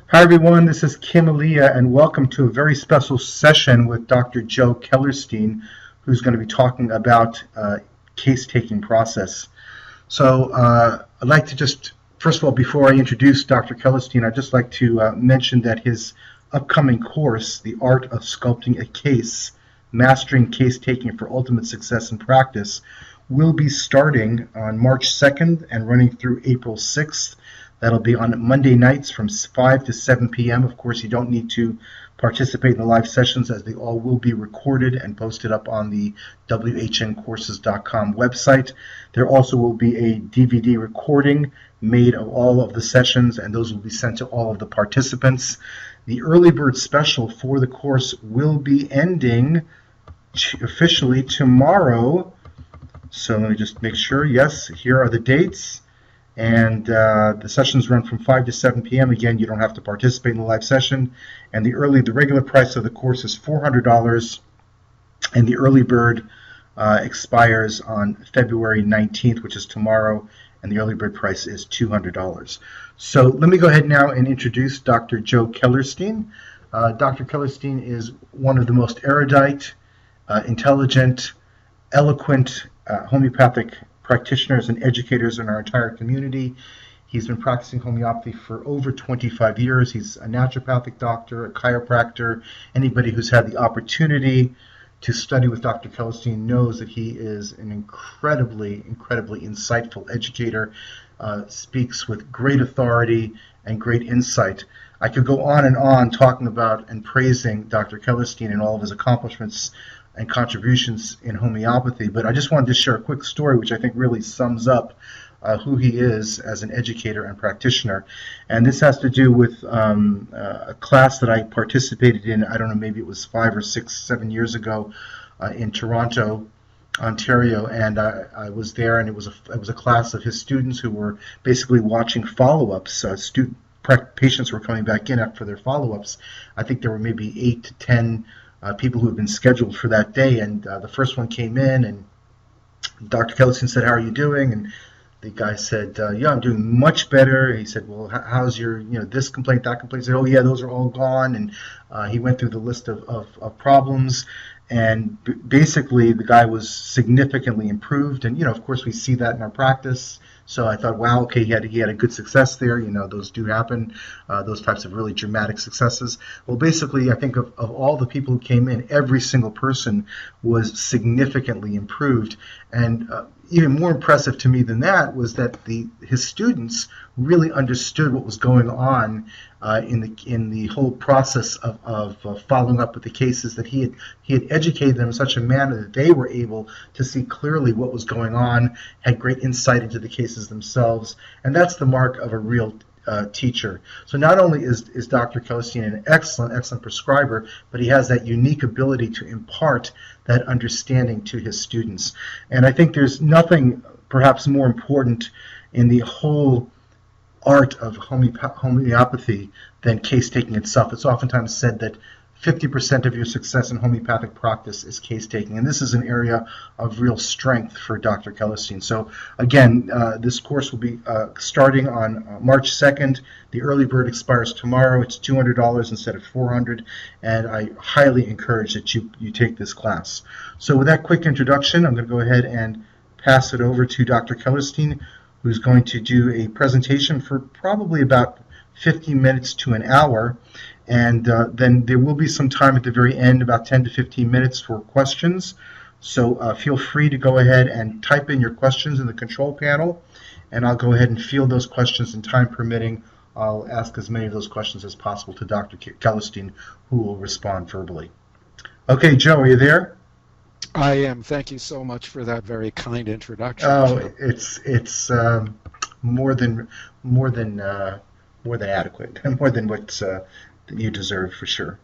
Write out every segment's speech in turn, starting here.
Hi everyone, this is Kim Aaliyah, and welcome to a very special session with Dr. Joe Kellerstein, who's going to be talking about case-taking process. I'd like to just, first of all, before I introduce Dr. Kellerstein, I'd just like to mention that his upcoming course, The Art of Sculpting a Case, Mastering Case-Taking for Ultimate Success in Practice, will be starting on March 2nd and running through April 6th. That'll be on Monday nights from 5 to 7 p.m. Of course, you don't need to participate in the live sessions, as they all will be recorded and posted up on the whncourses.com website. There also will be a DVD recording made of all of the sessions, and those will be sent to all of the participants. The early bird special for the course will be ending officially tomorrow. So let me just make sure. Yes, here are the dates. And the sessions run from 5 to 7 p.m. Again, you don't have to participate in the live session. And the regular price of the course is $400, and the early bird expires on February 19th, which is tomorrow, and the early bird price is $200. So let me go ahead now and introduce Dr. Joe Kellerstein. Dr. Kellerstein is one of the most erudite, intelligent, eloquent homeopathic practitioners and educators in our entire community. He's been practicing homeopathy for over 25 years. He's a naturopathic doctor, a chiropractor. Anybody who's had the opportunity to study with Dr. Kellerstein knows that he is an incredibly insightful educator, speaks with great authority and great insight. I could go on and on talking about and praising Dr. Kellerstein and all of his accomplishments and contributions in homeopathy, but I just wanted to share a quick story which I think really sums up who he is as an educator and practitioner. And this has to do with a class that I participated in, I don't know, maybe it was 5 or 6, 7 years ago in Toronto, Ontario, and I was there, and it was a class of his students who were basically watching follow-ups. Patients were coming back in after their follow-ups. I think there were maybe 8 to 10 people who had been scheduled for that day, and the first one came in, and Dr. Kellerstein said, "How are you doing?" And the guy said, "Yeah, I'm doing much better." He said, "Well, how's your, this complaint, that complaint?" He said, "Oh yeah, those are all gone." And he went through the list of problems, and basically the guy was significantly improved. And of course, we see that in our practice. So I thought, wow, okay, he had a good success there. Those do happen, those types of really dramatic successes. Well, basically, I think of all the people who came in, every single person was significantly improved. And even more impressive to me than that was that his students really understood what was going on in the whole process of following up with the cases, that he had educated them in such a manner that they were able to see clearly what was going on, had great insight into the cases themselves, and that's the mark of a real teacher. So not only is Dr. Kellerstein an excellent prescriber, but he has that unique ability to impart that understanding to his students. And I think there's nothing perhaps more important in the whole art of homeopathy than case-taking itself. It's oftentimes said that 50% of your success in homeopathic practice is case-taking, and this is an area of real strength for Dr. Kellerstein. So again, this course will be starting on March 2nd. The early bird expires tomorrow. It's $200 instead of $400, and I highly encourage that you take this class. So with that quick introduction, I'm going to go ahead and pass it over to Dr. Kellerstein, who's going to do a presentation for probably about 50 minutes to an hour, and then there will be some time at the very end, about 10 to 15 minutes, for questions. So feel free to go ahead and type in your questions in the control panel, and I'll go ahead and field those questions, and time permitting, I'll ask as many of those questions as possible to Dr. Kellerstein, who will respond verbally. Okay, Joe, are you there? I am. Thank you so much for that very kind introduction. Oh, it's more than adequate, more than what you deserve, for sure.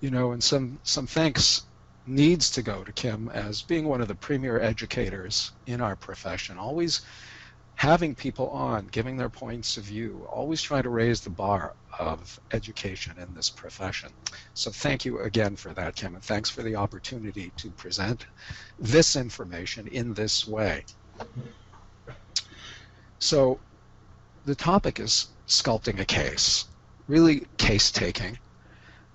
And some thanks needs to go to Kim as being one of the premier educators in our profession, always having people on, giving their points of view, always trying to raise the bar of education in this profession. So thank you again for that, Kim, and thanks for the opportunity to present this information in this way. So the topic is sculpting a case. really case taking,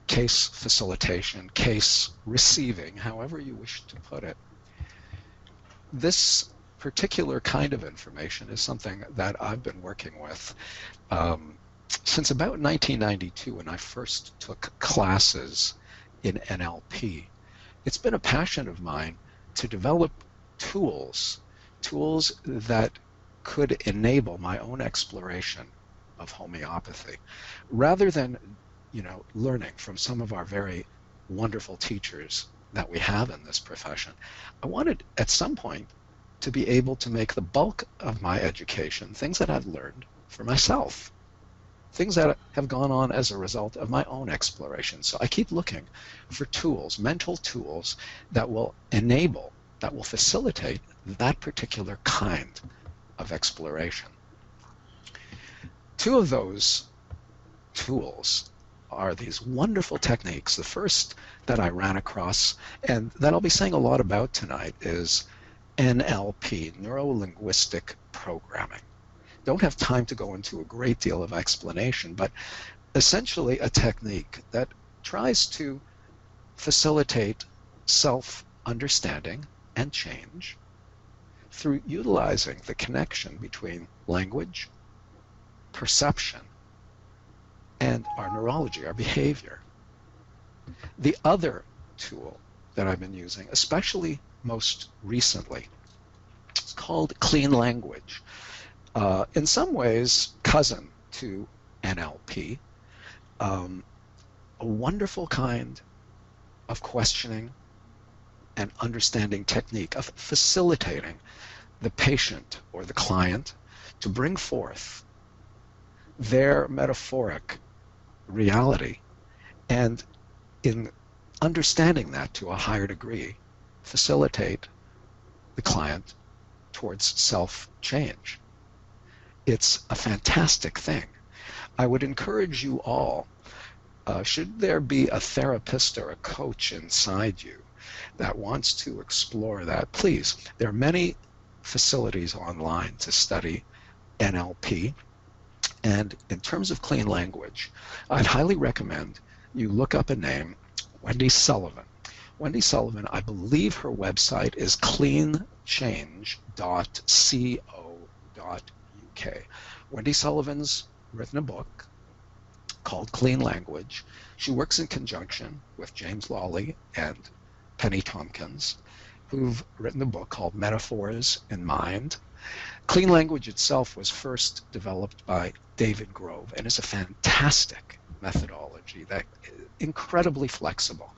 case facilitation, case receiving, however you wish to put it. This particular kind of information is something that I've been working with since about 1992 when I first took classes in NLP. It's been a passion of mine to develop tools that could enable my own exploration of homeopathy, rather than, learning from some of our very wonderful teachers that we have in this profession. I wanted at some point to be able to make the bulk of my education things that I've learned for myself, things that have gone on as a result of my own exploration. So I keep looking for tools, mental tools, that will enable, that will facilitate that particular kind of exploration. Two of those tools are these wonderful techniques. The first that I ran across, and that I'll be saying a lot about tonight, is NLP, Neuro-Linguistic Programming. Don't have time to go into a great deal of explanation, but essentially a technique that tries to facilitate self-understanding and change through utilizing the connection between language, perception, and our neurology, our behavior. The other tool that I've been using, especially most recently, is called clean language. In some ways, cousin to NLP, a wonderful kind of questioning and understanding technique of facilitating the patient or the client to bring forth their metaphoric reality, and in understanding that to a higher degree, facilitate the client towards self-change. It's a fantastic thing. I would encourage you all, should there be a therapist or a coach inside you that wants to explore that, please. There are many facilities online to study NLP. And in terms of clean language, I'd highly recommend you look up a name, Wendy Sullivan. Wendy Sullivan, I believe her website is cleanchange.co.uk. Wendy Sullivan's written a book called Clean Language. She works in conjunction with James Lawley and Penny Tompkins, who've written a book called Metaphors in Mind. Clean language itself was first developed by David Grove and is a fantastic methodology that is incredibly flexible.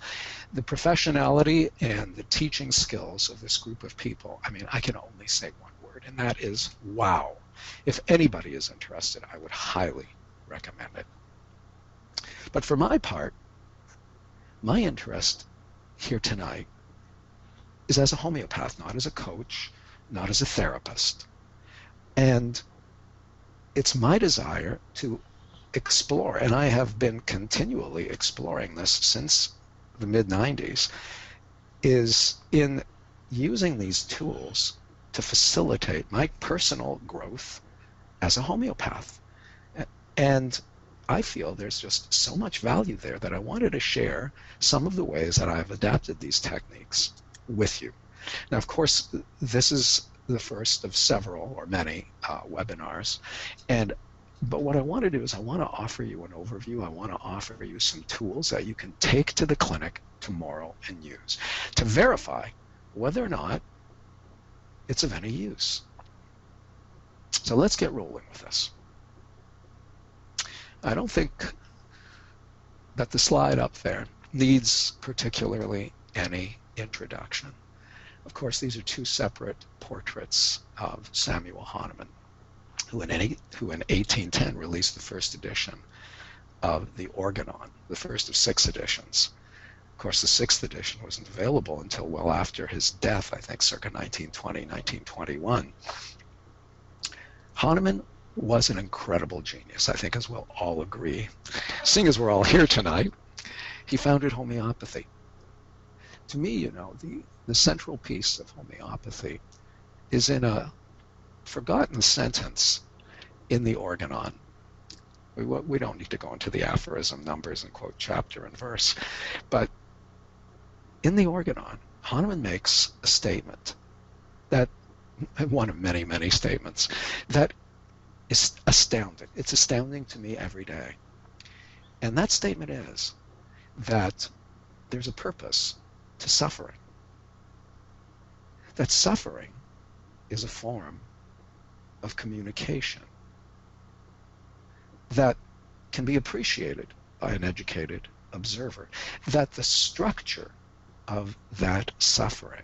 The professionality and the teaching skills of this group of people, I mean, I can only say one word, and that is wow. If anybody is interested, I would highly recommend it. But for my part, my interest here tonight is as a homeopath, not as a coach, not as a therapist. And it's my desire to explore, and I have been continually exploring this since the mid-90s, is in using these tools to facilitate my personal growth as a homeopath. And I feel there's just so much value there that I wanted to share some of the ways that I've adapted these techniques with you. Now, of course, this is the first of several or many webinars, but what I want to do is I want to offer you an overview. I want to offer you some tools that you can take to the clinic tomorrow and use to verify whether or not it's of any use. So let's get rolling with this. I don't think that the slide up there needs particularly any introduction. Of course, these are two separate portraits of Samuel Hahnemann, who in 1810 released the first edition of the Organon, the first of 6 editions. Of course, the 6th edition wasn't available until well after his death, I think circa 1920, 1921. Hahnemann was an incredible genius, I think, as we'll all agree. Seeing as we're all here tonight, he founded homeopathy. To me, you know, the central piece of homeopathy is in a forgotten sentence in the Organon. We don't need to go into the aphorism numbers and quote chapter and verse, but in the Organon, Hahnemann makes a statement that, one of many, many statements, that is astounding. It's astounding to me every day. And that statement is that there's a purpose to suffering. That suffering is a form of communication that can be appreciated by an educated observer. That the structure of that suffering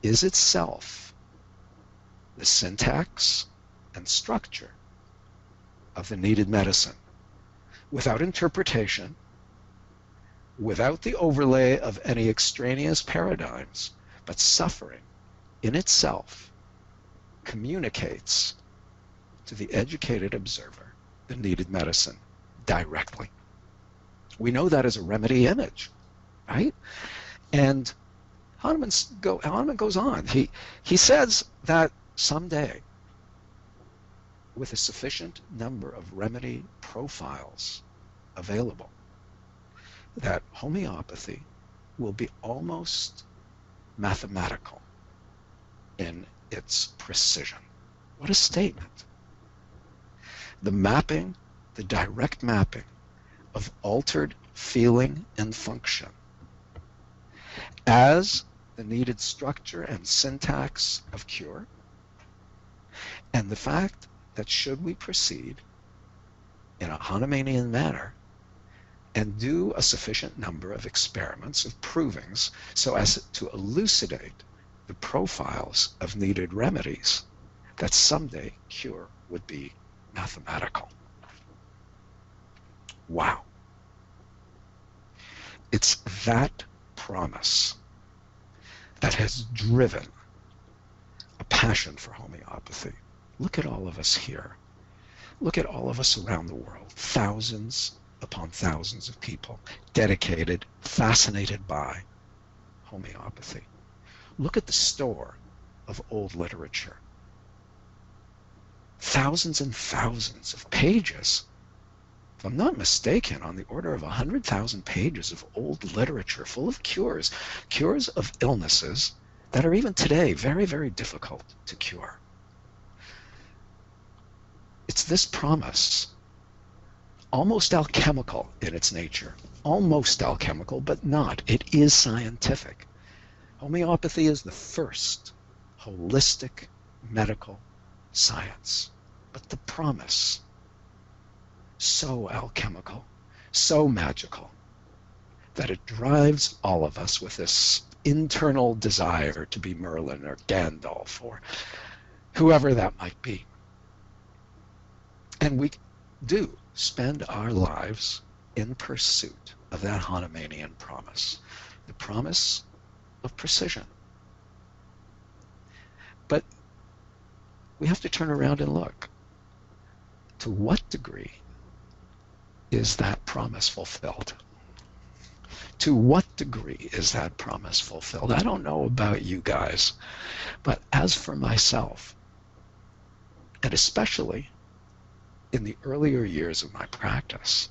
is itself the syntax and structure of the needed medicine, without interpretation, without the overlay of any extraneous paradigms, but suffering in itself communicates to the educated observer the needed medicine directly. We know that as a remedy image, right? And Hahnemann goes on. He says that someday, with a sufficient number of remedy profiles available, that homeopathy will be almost mathematical in its precision. What a statement. The mapping, the direct mapping of altered feeling and function as the needed structure and syntax of cure, and the fact that should we proceed in a Hahnemannian manner and do a sufficient number of experiments, of provings, so as to elucidate the profiles of needed remedies, that someday cure would be mathematical. Wow. It's that promise that has driven a passion for homeopathy. Look at all of us here. Look at all of us around the world. Thousands upon thousands of people dedicated, fascinated by homeopathy. Look at the store of old literature. Thousands and thousands of pages. If I'm not mistaken, on the order of 100,000 pages of old literature full of cures of illnesses that are even today very, very difficult to cure. It's this promise, almost alchemical in its nature, almost alchemical, but not. It is scientific. Homeopathy is the first holistic medical science, but the promise, so alchemical, so magical, that it drives all of us with this internal desire to be Merlin or Gandalf or whoever that might be. And we do spend our lives in pursuit of that Hahnemannian promise, the promise of precision. But we have to turn around and look. To what degree is that promise fulfilled? To what degree is that promise fulfilled? I don't know about you guys, but as for myself, and especially in the earlier years of my practice,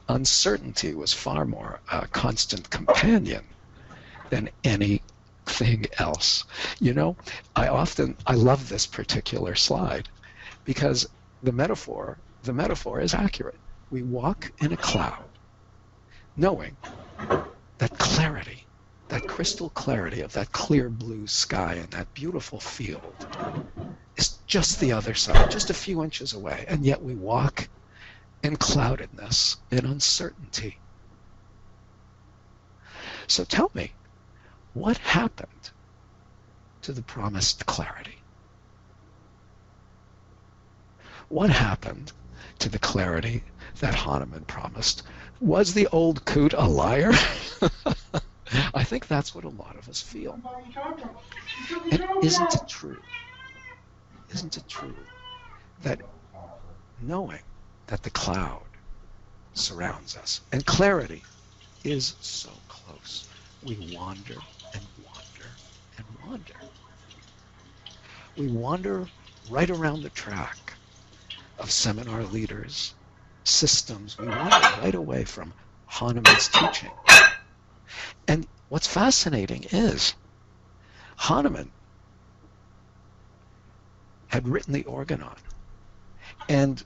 uncertainty was far more a constant companion than anything else. You know, I love this particular slide because the metaphor is accurate. We walk in a cloud knowing that clarity, that crystal clarity of that clear blue sky and that beautiful field is just the other side, just a few inches away, and yet we walk in cloudedness, in uncertainty. So tell me, what happened to the promised clarity? What happened to the clarity that Hahnemann promised? Was the old coot a liar? I think that's what a lot of us feel. And isn't it true? Isn't it true that knowing that the cloud surrounds us and clarity is so close, we wander and wander and wander. We wander right around the track of seminar leaders systems. We wandered right away from Hahnemann's teaching. And what's fascinating is Hahnemann had written the Organon, and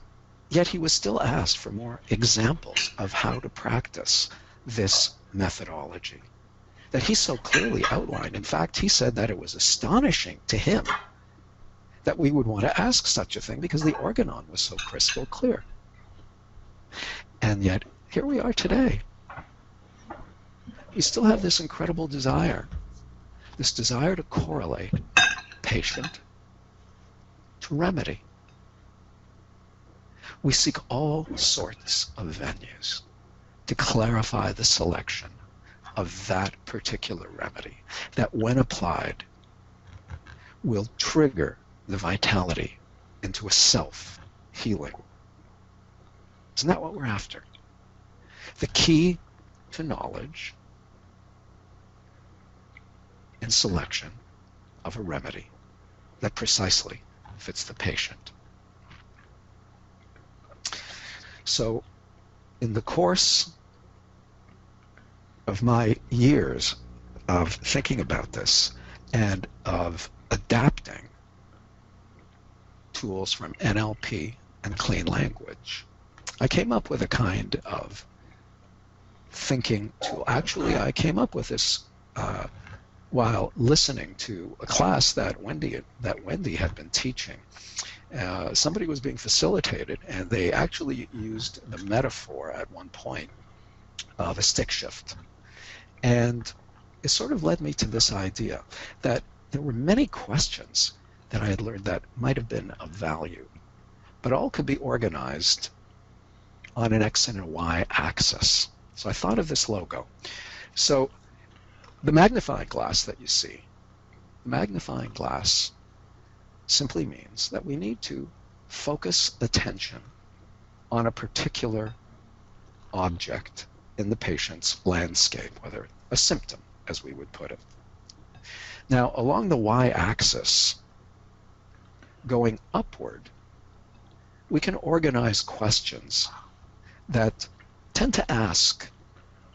yet he was still asked for more examples of how to practice this methodology that he so clearly outlined. In fact, he said that it was astonishing to him that we would want to ask such a thing because the Organon was so crystal clear. And yet, here we are today. We still have this incredible desire, this desire to correlate patient to remedy. We seek all sorts of venues to clarify the selection of that particular remedy that, when applied, will trigger the vitality into a self-healing. Isn't that what we're after? The key to knowledge and selection of a remedy that precisely fits the patient. So, in the course of my years of thinking about this and of adapting tools from NLP and clean language, I came up with a kind of thinking tool. Actually, I came up with this while listening to a class that Wendy had been teaching. Somebody was being facilitated, and they actually used the metaphor at one point of a stick shift. And it sort of led me to this idea that there were many questions that I had learned that might have been of value, but all could be organized on an X and a Y axis. So I thought of this logo. So the magnifying glass that you see, the magnifying glass simply means that we need to focus attention on a particular object in the patient's landscape, whether a symptom, as we would put it. Now, along the y-axis, going upward, we can organize questions that tend to ask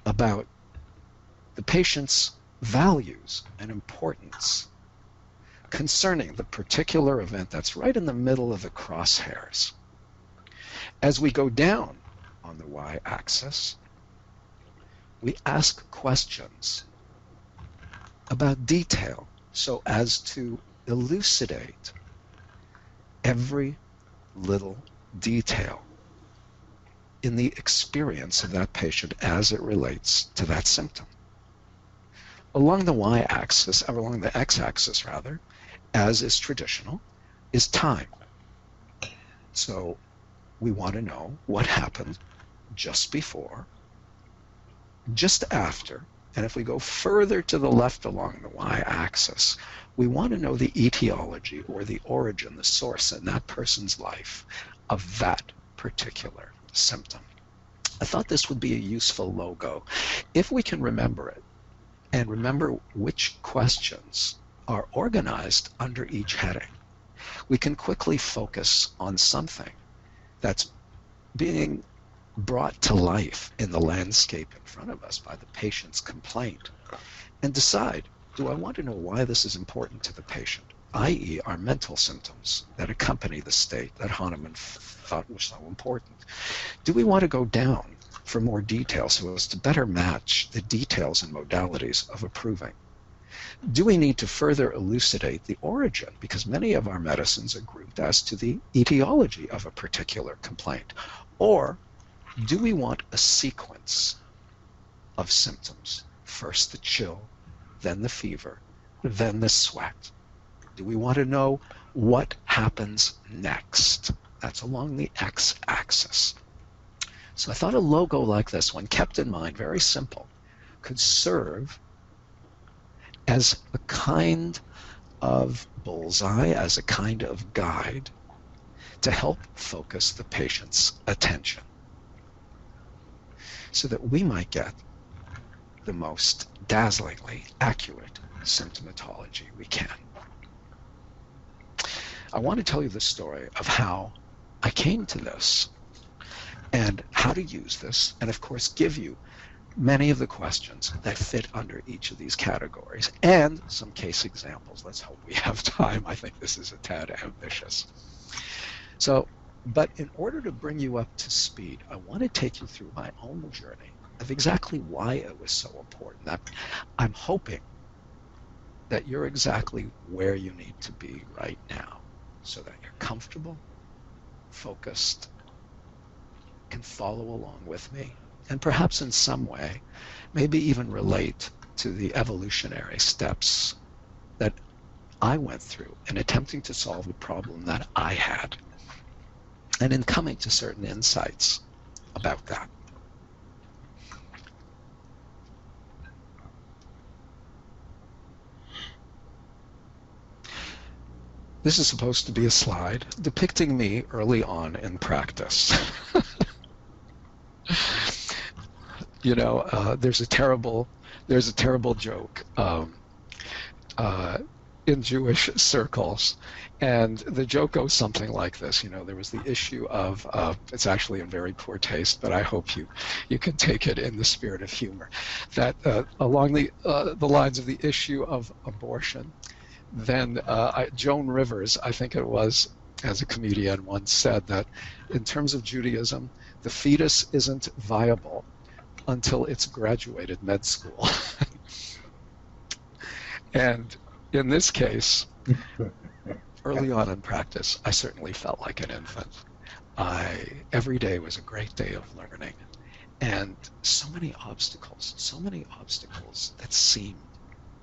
about the patient's values and importance concerning the particular event that's right in the middle of the crosshairs. As we go down on the y-axis, we ask questions about detail so as to elucidate every little detail in the experience of that patient as it relates to that symptom. Along the y-axis, or along the x-axis rather, as is traditional, is time. So we want to know what happened just before, just after, and if we go further to the left along the y-axis, we want to know the etiology or the origin, the source in that person's life of that particular symptom. I thought this would be a useful logo. If we can remember it, and remember which questions are organized under each heading, we can quickly focus on something that's being brought to life in the landscape in front of us by the patient's complaint and decide, do I want to know why this is important to the patient, i.e. our mental symptoms that accompany the state that Hahnemann thought was so important? Do we want to go down for more detail so as to better match the details and modalities of approving? Do we need to further elucidate the origin, because many of our medicines are grouped as to the etiology of a particular complaint? Or do we want a sequence of symptoms? First the chill, then the fever, then the sweat. Do we want to know what happens next? That's along the x-axis. So I thought a logo like this, when kept in mind, very simple, could serve as a kind of bullseye, as a kind of guide to help focus the patient's attention so that we might get the most dazzlingly accurate symptomatology we can. I want to tell you the story of how I came to this. and how to use this, and of course give you many of the questions that fit under each of these categories, and some case examples. Let's hope we have time. I think this is a tad ambitious. So, but in order to bring you up to speed, I want to take you through my own journey of exactly why it was so important. I'm hoping that you're exactly where you need to be right now so that you're comfortable, focused, can follow along with me, and perhaps in some way, maybe even relate to the evolutionary steps that I went through in attempting to solve the problem that I had, and in coming to certain insights about that. This is supposed to be a slide depicting me early on in practice. You know, there's a terrible joke in Jewish circles, and the joke goes something like this. You know, there was the issue of it's actually in very poor taste, but I hope you can take it in the spirit of humor. That along the lines of the issue of abortion, then Joan Rivers, I think it was, as a comedian, once said that in terms of Judaism, the fetus isn't viable until it's graduated med school. And in this case, early on in practice, I certainly felt like an infant. Every day was a great day of learning, and so many obstacles that seemed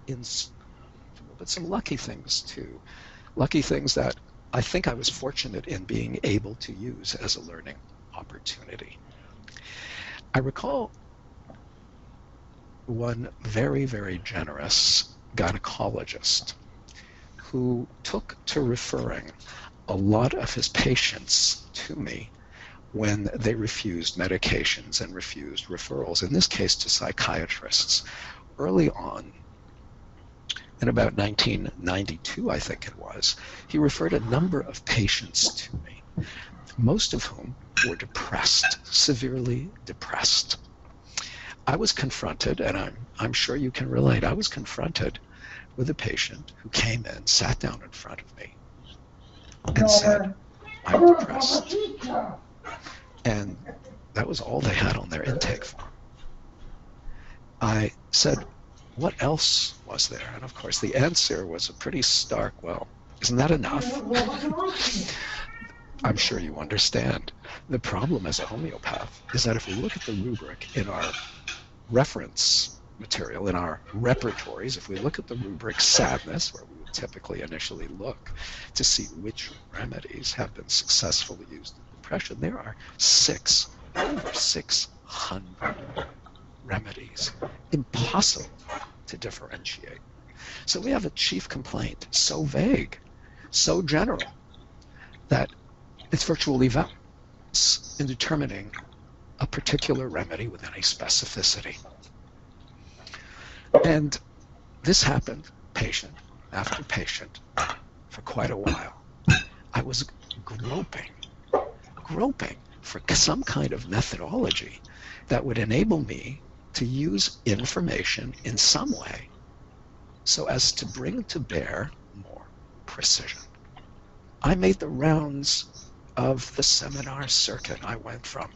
insurmountable, but some lucky things too. Lucky things that I think I was fortunate in being able to use as a learning opportunity. I recall one very, very generous gynecologist who took to referring a lot of his patients to me when they refused medications and refused referrals, in this case to psychiatrists. Early on, in about 1992, I think it was, he referred a number of patients to me, most of whom were depressed, severely depressed. I was confronted, and I'm sure you can relate, I was confronted with a patient who came in, sat down in front of me, and said, "I'm depressed." And that was all they had on their intake form. I said, "What else was there?" And of course the answer was a pretty stark, "Well, isn't that enough?" I'm sure you understand. The problem as a homeopath is that if we look at the rubric in our reference material, in our repertories, if we look at the rubric sadness, where we would typically initially look to see which remedies have been successfully used in depression, there are over 600 remedies. Impossible to differentiate. So we have a chief complaint so vague, so general, that it's virtually valueless in determining a particular remedy with any specificity. And this happened patient after patient for quite a while. I was groping for some kind of methodology that would enable me to use information in some way so as to bring to bear more precision. I made the rounds of the seminar circuit. I went from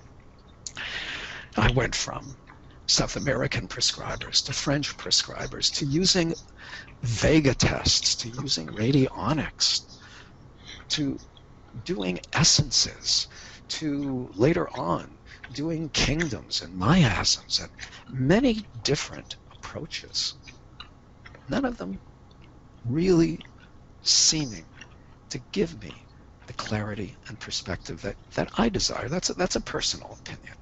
South American prescribers to French prescribers to using Vega tests, to using radionics, to doing essences, to later on doing kingdoms and miasms and many different approaches. None of them really seeming to give me the clarity and perspective that I desire. That's a personal opinion.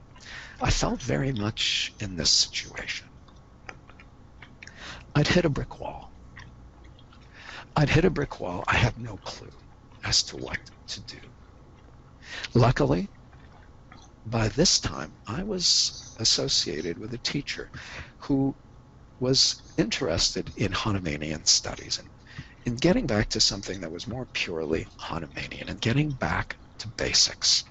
I felt very much in this situation. I'd hit a brick wall. I had no clue as to what to do. Luckily, by this time, I was associated with a teacher who was interested in Hahnemannian studies and in getting back to something that was more purely Hahnemannian and getting back to basics.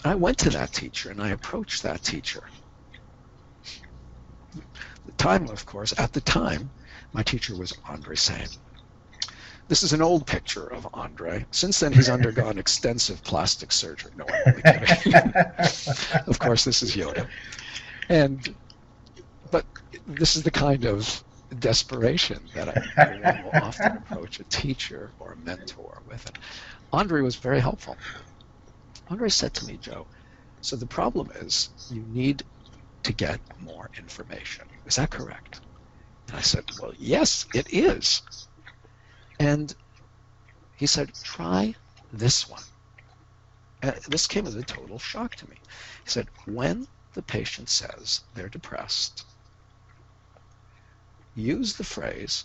I went to that teacher and I approached that teacher. At the time, my teacher was Andre Sane. This is an old picture of Andre. Since then, he's undergone extensive plastic surgery. No, I'm only kidding. Of course, this is Yoda. But this is the kind of desperation that one will often approach a teacher or a mentor with. And Andre was very helpful. Andre said to me, Joe, so the problem is you need to get more information. Is that correct? And I said, well, yes, it is. And he said, try this one. This came as a total shock to me. He said, when the patient says they're depressed, use the phrase,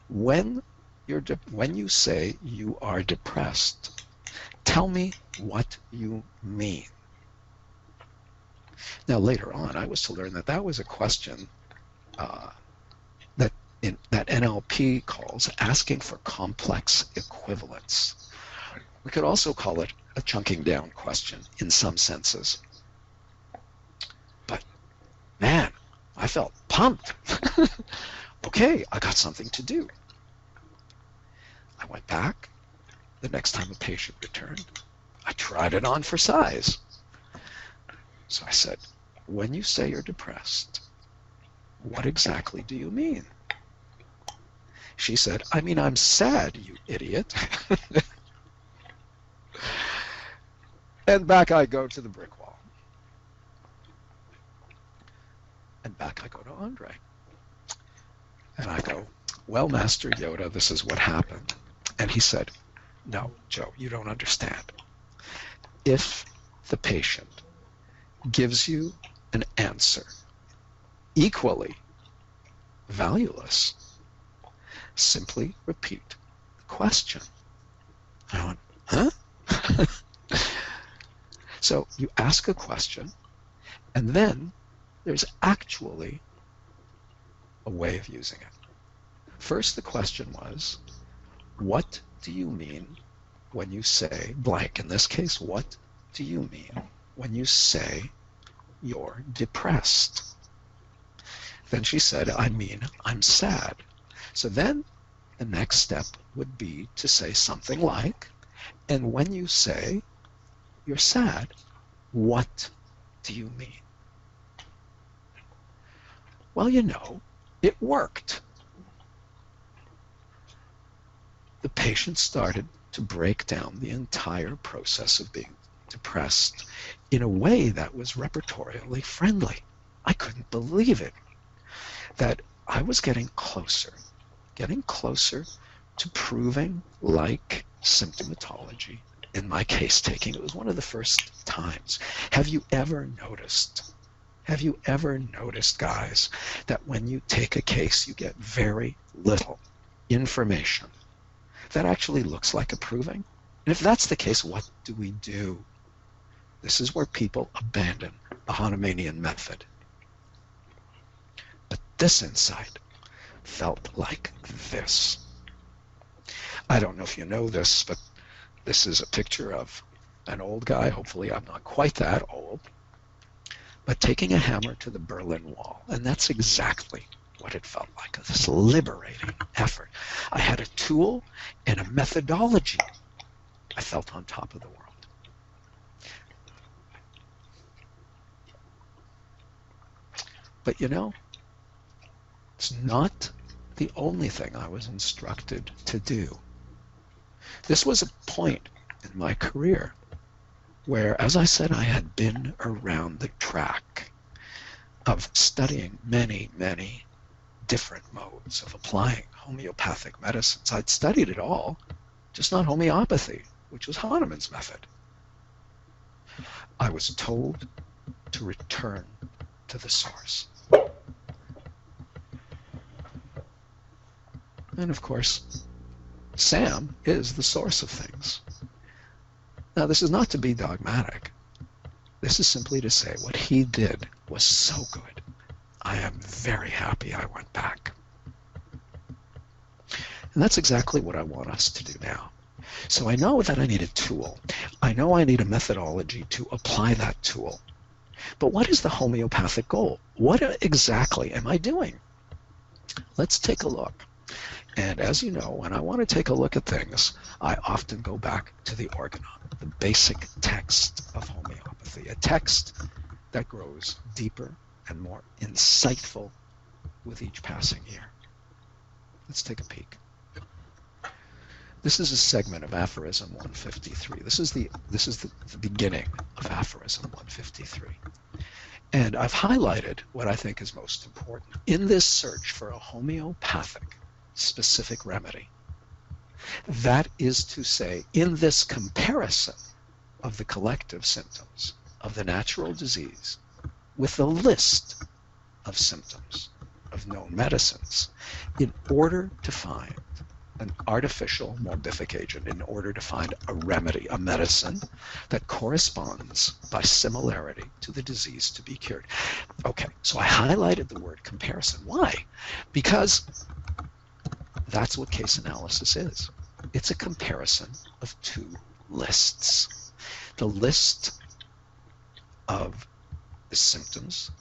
when you say you are depressed, tell me what you mean. Now, later on, I was to learn that that was a question that NLP calls asking for complex equivalence. We could also call it a chunking down question in some senses. But man, I felt pumped. Okay, I got something to do. I went back. The next time a patient returned, I tried it on for size. So I said, when you say you're depressed, what exactly do you mean? She said, I mean, I'm sad, you idiot. And back I go to the brick wall. And back I go to Andre. And I go, well, Master Yoda, this is what happened. And he said, no, Joe, you don't understand. If the patient gives you an answer equally valueless, simply repeat the question. I went, huh? So you ask a question, and then there's actually a way of using it. First, the question was, what do you mean when you say blank? In this case, what do you mean when you say you're depressed? Then she said, I mean, I'm sad. So then the next step would be to say something like, and when you say you're sad, what do you mean? Well, you know, it worked. The patient started to break down the entire process of being depressed in a way that was repertorially friendly. I couldn't believe it, that I was getting closer to proving like symptomatology in my case taking. It was one of the first times. Have you ever noticed, guys, that when you take a case, you get very little information that actually looks like approving? And if that's the case, what do we do? This is where people abandon the Hahnemannian method. But this insight felt like this. I don't know if you know this, but this is a picture of an old guy. Hopefully I'm not quite that old, but taking a hammer to the Berlin Wall. And that's exactly what it felt like, this liberating effort. I had a tool and a methodology. I felt on top of the world. But you know, it's not the only thing I was instructed to do. This was a point in my career where, as I said, I had been around the track of studying many, many different modes of applying homeopathic medicines. I'd studied it all, just not homeopathy, which was Hahnemann's method. I was told to return to the source. And of course, Sam is the source of things. Now, this is not to be dogmatic. This is simply to say what he did was so good. I am very happy I went back. And that's exactly what I want us to do now. So I know that I need a tool. I know I need a methodology to apply that tool. But what is the homeopathic goal? What exactly am I doing? Let's take a look. And as you know, when I want to take a look at things, I often go back to the organon, the basic text of homeopathy, a text that grows deeper and more insightful with each passing year. Let's take a peek. This is a segment of aphorism 153. This is the beginning of aphorism 153. And I've highlighted what I think is most important. In this search for a homeopathic specific remedy, that is to say, in this comparison of the collective symptoms of the natural disease with the list of symptoms of known medicines, in order to find an artificial morbific agent, in order to find a remedy, a medicine that corresponds by similarity to the disease to be cured. Okay, so I highlighted the word comparison. Why? Because that's what case analysis is. It's a comparison of two lists. The list of the symptoms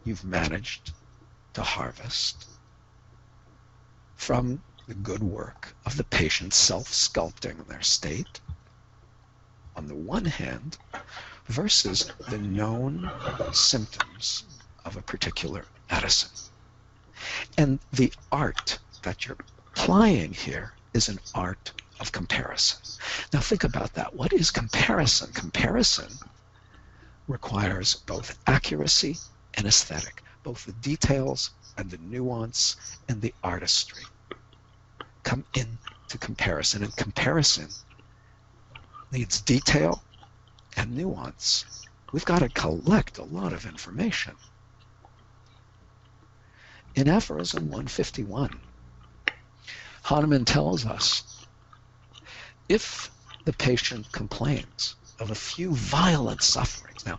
you've managed to harvest from the good work of the patient self-sculpting their state, on the one hand, versus the known symptoms of a particular medicine. And the art that you're applying here is an art of comparison. Now think about that. What is comparison? Comparison requires both accuracy and aesthetic, both the details and the nuance and the artistry come into comparison, and comparison needs detail and nuance. We've got to collect a lot of information. In aphorism 151, Hahnemann tells us, if the patient complains of a few violent sufferings. Now,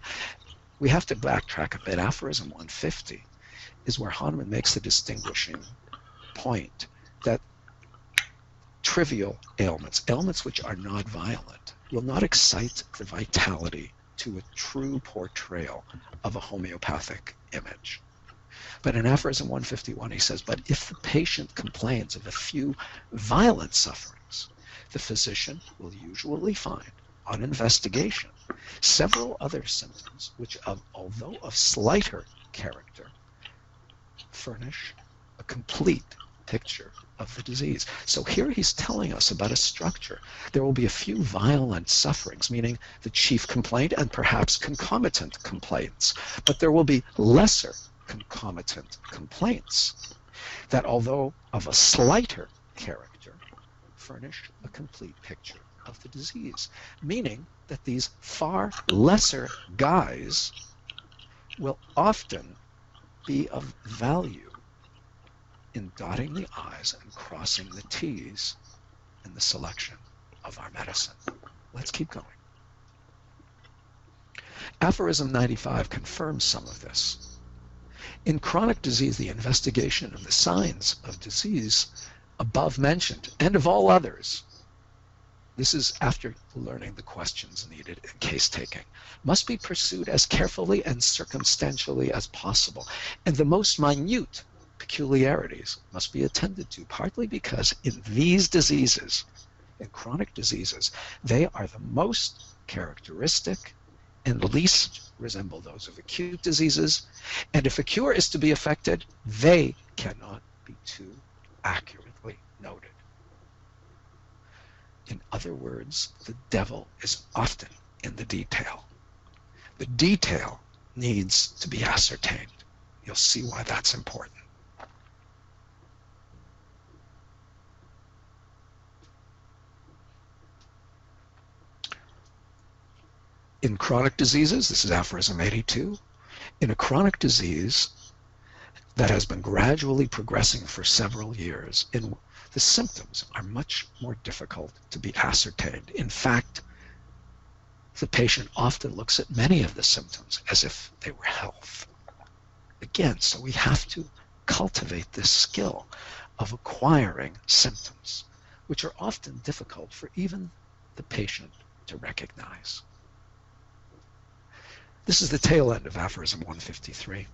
we have to backtrack a bit. Aphorism 150 is where Hahnemann makes the distinguishing point that trivial ailments which are not violent, will not excite the vitality to a true portrayal of a homeopathic image. But in aphorism 151 he says, but if the patient complains of a few violent sufferings, the physician will usually find, on investigation, several other symptoms which, although of slighter character, furnish a complete picture of the disease. So here he's telling us about a structure. There will be a few violent sufferings, meaning the chief complaint and perhaps concomitant complaints, but there will be lesser concomitant complaints that, although of a slighter character, furnish a complete picture of the disease, meaning that these far lesser guys will often be of value in dotting the I's and crossing the T's in the selection of our medicine. Let's keep going. Aphorism 95 confirms some of this. In chronic disease, the investigation of the signs of disease above mentioned, and of all others, this is after learning the questions needed in case taking, must be pursued as carefully and circumstantially as possible, and the most minute peculiarities must be attended to, partly because in these diseases, in chronic diseases, they are the most characteristic and least resemble those of acute diseases, and if a cure is to be effected, they cannot be too accurately noted. In other words, the devil is often in the detail. The detail needs to be ascertained. You'll see why that's important. In chronic diseases, this is aphorism 82, in a chronic disease that has been gradually progressing for several years, the symptoms are much more difficult to be ascertained. In fact, the patient often looks at many of the symptoms as if they were health. Again, so we have to cultivate this skill of acquiring symptoms, which are often difficult for even the patient to recognize. This is the tail end of aphorism 153,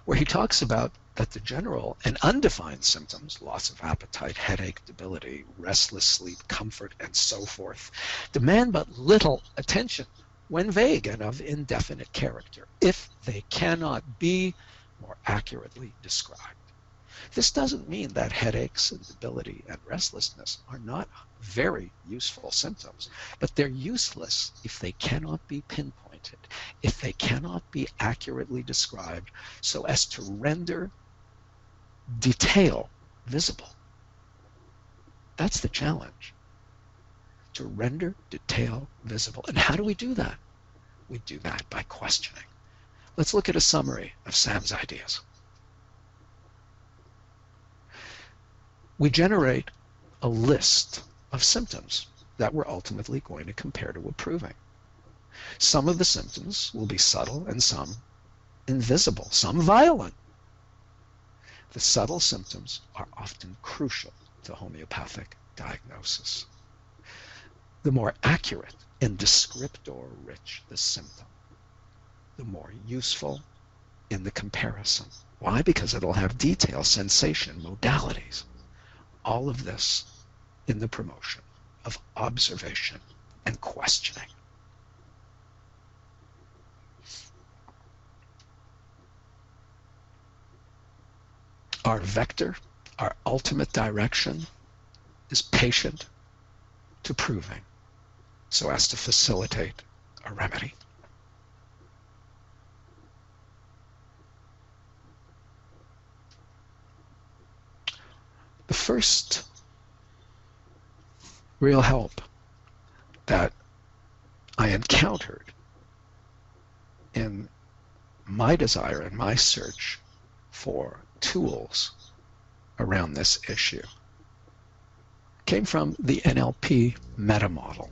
where he talks about that the general and undefined symptoms, loss of appetite, headache, debility, restless sleep, comfort, and so forth, demand but little attention when vague and of indefinite character, if they cannot be more accurately described. This doesn't mean that headaches and debility and restlessness are not very useful symptoms, but they're useless if they cannot be pinpointed, if they cannot be accurately described so as to render detail visible. That's the challenge, to render detail visible. And how do we do that? We do that by questioning. Let's look at a summary of Sam's ideas. We generate a list of symptoms that we're ultimately going to compare to approving. Some of the symptoms will be subtle and some invisible, some violent. The subtle symptoms are often crucial to homeopathic diagnosis. The more accurate and descriptor-rich the symptom, the more useful in the comparison. Why? Because it'll have detail, sensation, modalities. All of this in the promotion of observation and questioning. Our vector, our ultimate direction, is patient to proving, so as to facilitate a remedy. The first real help that I encountered in my desire and my search for tools around this issue came from the NLP Metamodel.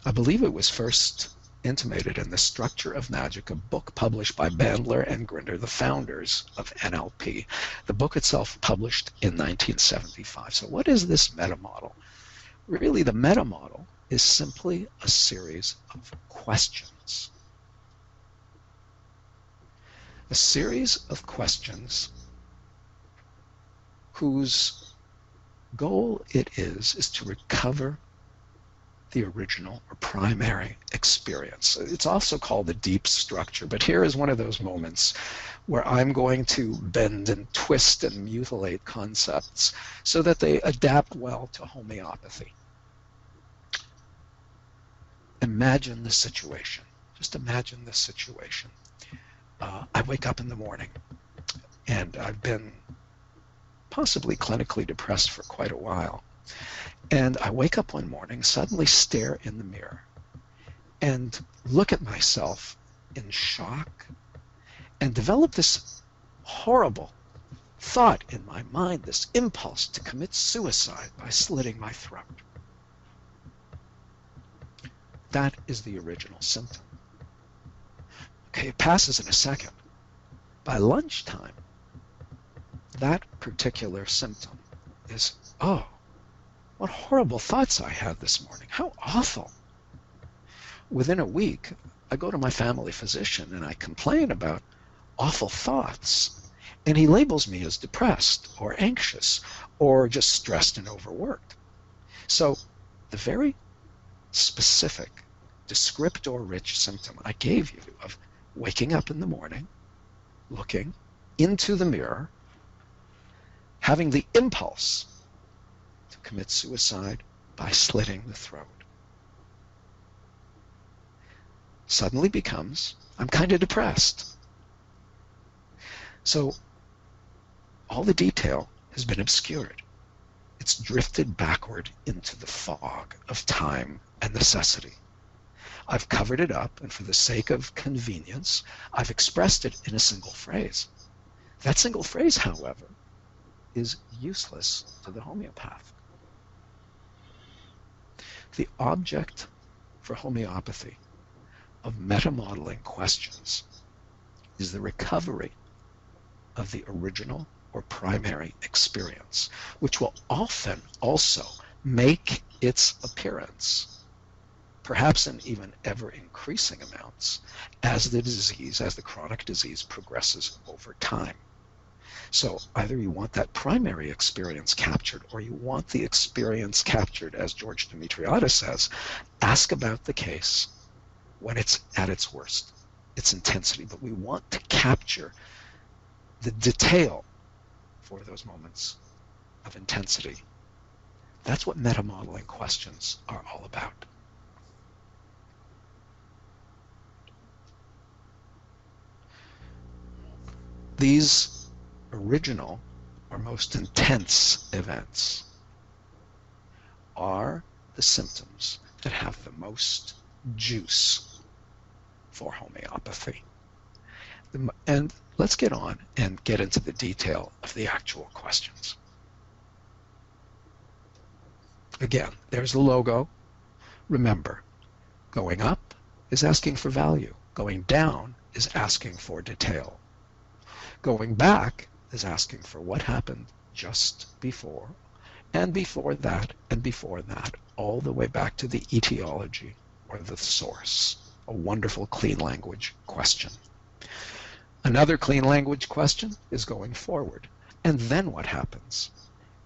I believe it was first intimated in The Structure of Magic, a book published by Bandler and Grinder, the founders of NLP. The book itself published in 1975. So what is this metamodel? Really, the metamodel is simply a series of questions. A series of questions whose goal it is to recover the original or primary experience. It's also called the deep structure, but here is one of those moments where I'm going to bend and twist and mutilate concepts so that they adapt well to homeopathy. Imagine the situation. Just imagine this situation. I wake up in the morning and I've been possibly clinically depressed for quite a while. And I wake up one morning, suddenly stare in the mirror and look at myself in shock and develop this horrible thought in my mind, this impulse to commit suicide by slitting my throat. That is the original symptom. Okay, it passes in a second. By lunchtime, that particular symptom is, oh, what horrible thoughts I had this morning. How awful. Within a week, I go to my family physician and I complain about awful thoughts. And he labels me as depressed or anxious or just stressed and overworked. So the very specific descriptor-rich symptom I gave you of waking up in the morning, looking into the mirror, having the impulse to commit suicide by slitting the throat, suddenly becomes, I'm kind of depressed. So all the detail has been obscured. It's drifted backward into the fog of time and necessity. I've covered it up, and for the sake of convenience, I've expressed it in a single phrase. That single phrase, however, is useless to the homeopath. The object for homeopathy of metamodeling questions is the recovery of the original or primary experience, which will often also make its appearance, perhaps in even ever increasing amounts, as the chronic disease progresses over time. So either you want that primary experience captured, or you want the experience captured, as George Demetriadis says, ask about the case when it's at its worst, its intensity, but we want to capture the detail for those moments of intensity. That's what metamodeling questions are all about. These original or most intense events are the symptoms that have the most juice for homeopathy. And let's get on and get into the detail of the actual questions. Again, there's the logo. Remember, going up is asking for value. Going down is asking for detail. Going back is asking for what happened just before, and before that, and before that, all the way back to the etiology or the source. A wonderful clean language question. Another clean language question is going forward. And then what happens?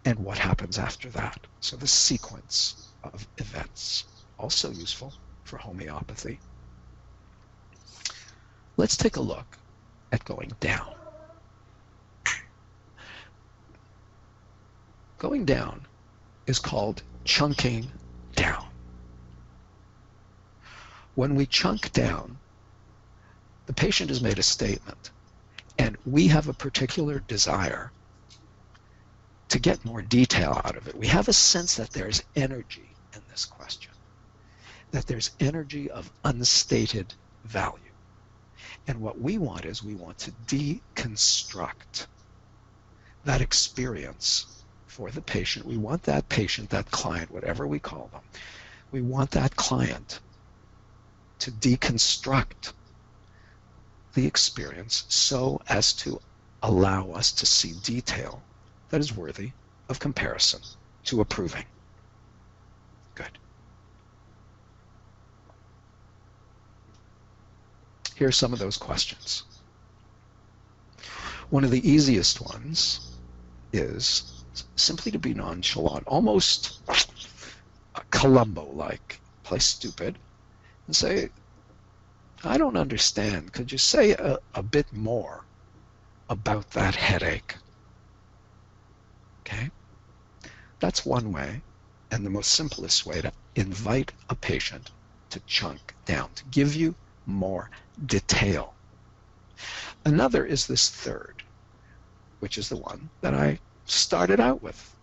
And what happens after that? So the sequence of events, also useful for homeopathy. Let's take a look at going down. Going down is called chunking down. When we chunk down, the patient has made a statement, and we have a particular desire to get more detail out of it. We have a sense that there's energy in this question, that there's energy of unstated value. And what we want is we want to deconstruct that experience for the patient. We want that patient, that client, whatever we call them, we want that client to deconstruct the experience so as to allow us to see detail that is worthy of comparison to approving. Good. Here are some of those questions. One of the easiest ones is simply to be nonchalant, almost Columbo-like. Play stupid and say, I don't understand. Could you say a bit more about that headache? Okay? That's one way, and the most simplest way to invite a patient to chunk down, to give you more detail. Another is this third, which is the one that I started out with.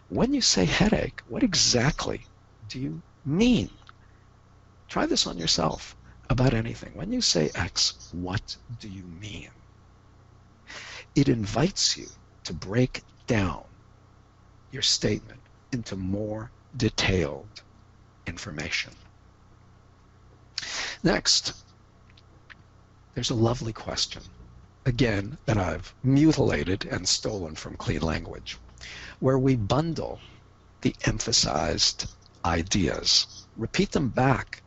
When you say headache, what exactly do you mean? Try this on yourself about anything. When you say X, what do you mean? It invites you to break down your statement into more detailed information. Next, there's a lovely question, again, that I've mutilated and stolen from clean language, where we bundle the emphasized ideas, repeat them back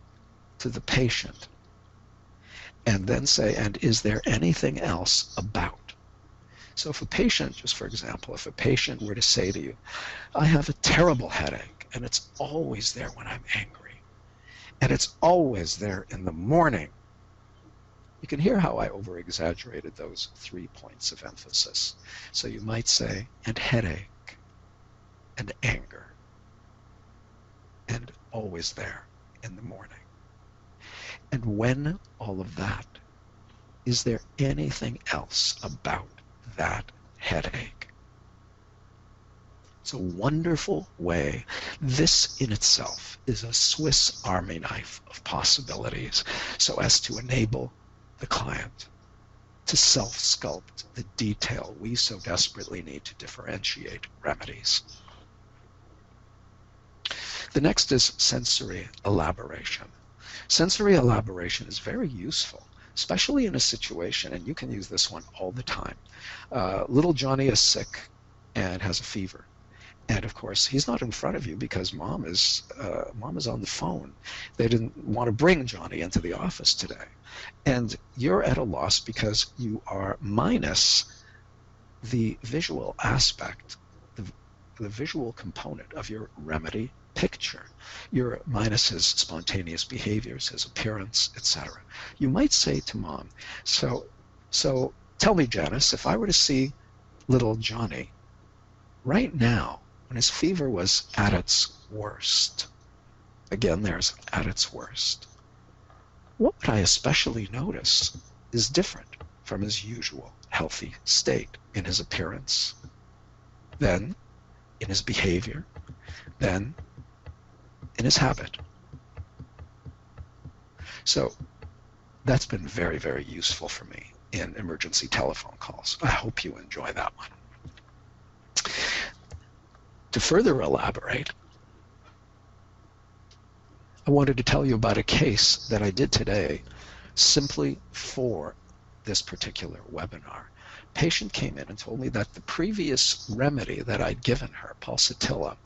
to the patient, and then say, and is there anything else about? So if a patient, just for example, if a patient were to say to you, I have a terrible headache, and it's always there when I'm angry, and it's always there in the morning, you can hear how I over-exaggerated those 3 points of emphasis. So you might say, and headache, and anger, and always there in the morning. And when all of that, is there anything else about that headache? It's a wonderful way. This in itself is a Swiss Army knife of possibilities, so as to enable the client to self-sculpt the detail we so desperately need to differentiate remedies. The next is sensory elaboration. Sensory elaboration is very useful especially in a situation, and you can use this one all the time. Little Johnny is sick and has a fever. And of course, he's not in front of you because mom is on the phone. They didn't want to bring Johnny into the office today. And you're at a loss because you are minus the visual aspect, the visual component of your remedy picture. You're minus his spontaneous behaviors, his appearance, etc. You might say to mom, so tell me, Janice, if I were to see little Johnny right now, when his fever was at its worst, again, there's at its worst, what would I especially notice is different from his usual healthy state in his appearance, then in his behavior, then in his habit? So that's been very, very useful for me in emergency telephone calls. I hope you enjoy that one. To further elaborate, I wanted to tell you about a case that I did today simply for this particular webinar. A patient came in and told me that the previous remedy that I'd given her, pulsatilla,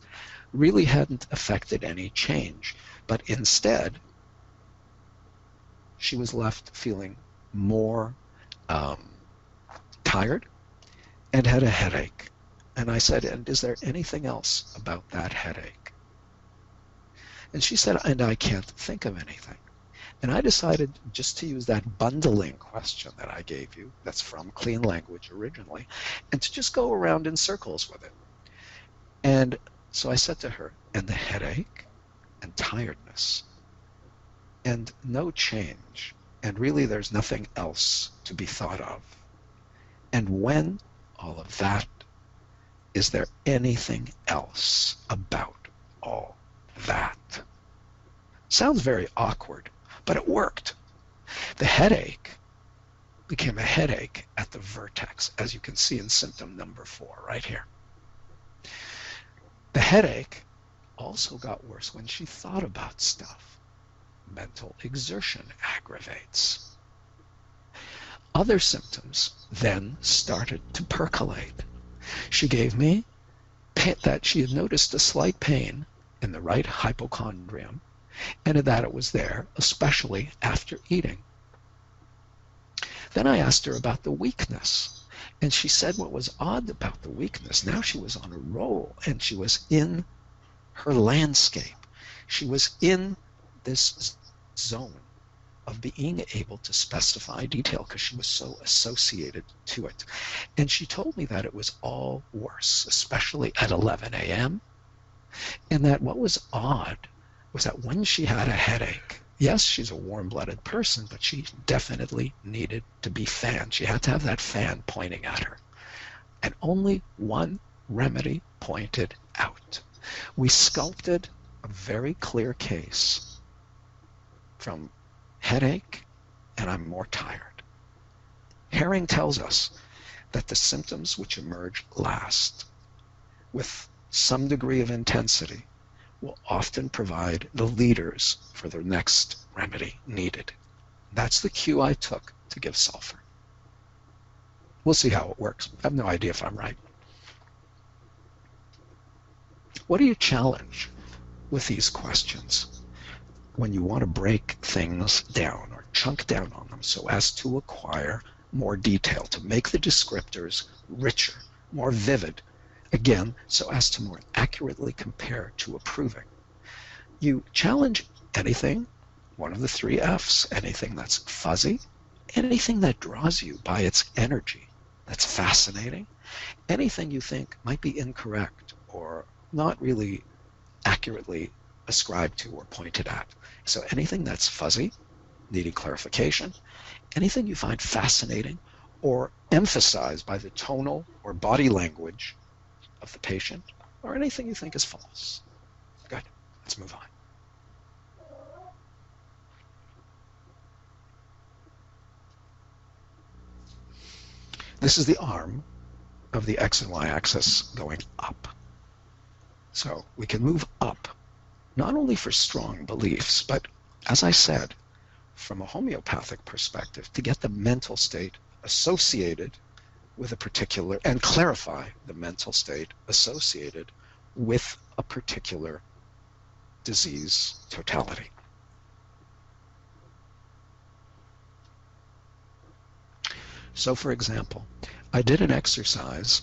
really hadn't affected any change, but instead she was left feeling more tired and had a headache. And I said, and is there anything else about that headache? And she said, and I can't think of anything. And I decided just to use that bundling question that I gave you, that's from Clean Language originally, and to just go around in circles with it. And so I said to her, and the headache and tiredness and no change, and really there's nothing else to be thought of. And when all of that, is there anything else about all that? Sounds very awkward, but it worked. The headache became a headache at the vertex, as you can see in symptom number 4 right here. The headache also got worse when she thought about stuff. Mental exertion aggravates. Other symptoms then started to percolate. She gave me that she had noticed a slight pain in the right hypochondrium, and that it was there, especially after eating. Then I asked her about the weakness, and she said what was odd about the weakness, now she was on a roll, and she was in her landscape. She was in this zone of being able to specify detail because she was so associated to it. And she told me that it was all worse, especially at 11 a.m., and that what was odd was that when she had a headache, yes, she's a warm-blooded person, but she definitely needed to be fanned. She had to have that fan pointing at her. And only one remedy pointed out. We sculpted a very clear case from headache and I'm more tired. Herring tells us that the symptoms which emerge last with some degree of intensity will often provide the leaders for the next remedy needed. That's the cue I took to give sulfur. We'll see how it works. I have no idea if I'm right. What do you challenge with these questions when you want to break things down or chunk down on them so as to acquire more detail, to make the descriptors richer, more vivid, again, so as to more accurately compare to approving? You challenge anything, one of the 3 F's, anything that's fuzzy, anything that draws you by its energy, that's fascinating, anything you think might be incorrect or not really accurately ascribed to or pointed at. So anything that's fuzzy, needing clarification, anything you find fascinating or emphasized by the tonal or body language of the patient, or anything you think is false. Good, let's move on. This is the arm of the X and Y axis going up. So we can move up, not only for strong beliefs, but as I said, from a homeopathic perspective to get the mental state associated with a particular, and clarify the mental state associated with a particular disease totality. So, for example, I did an exercise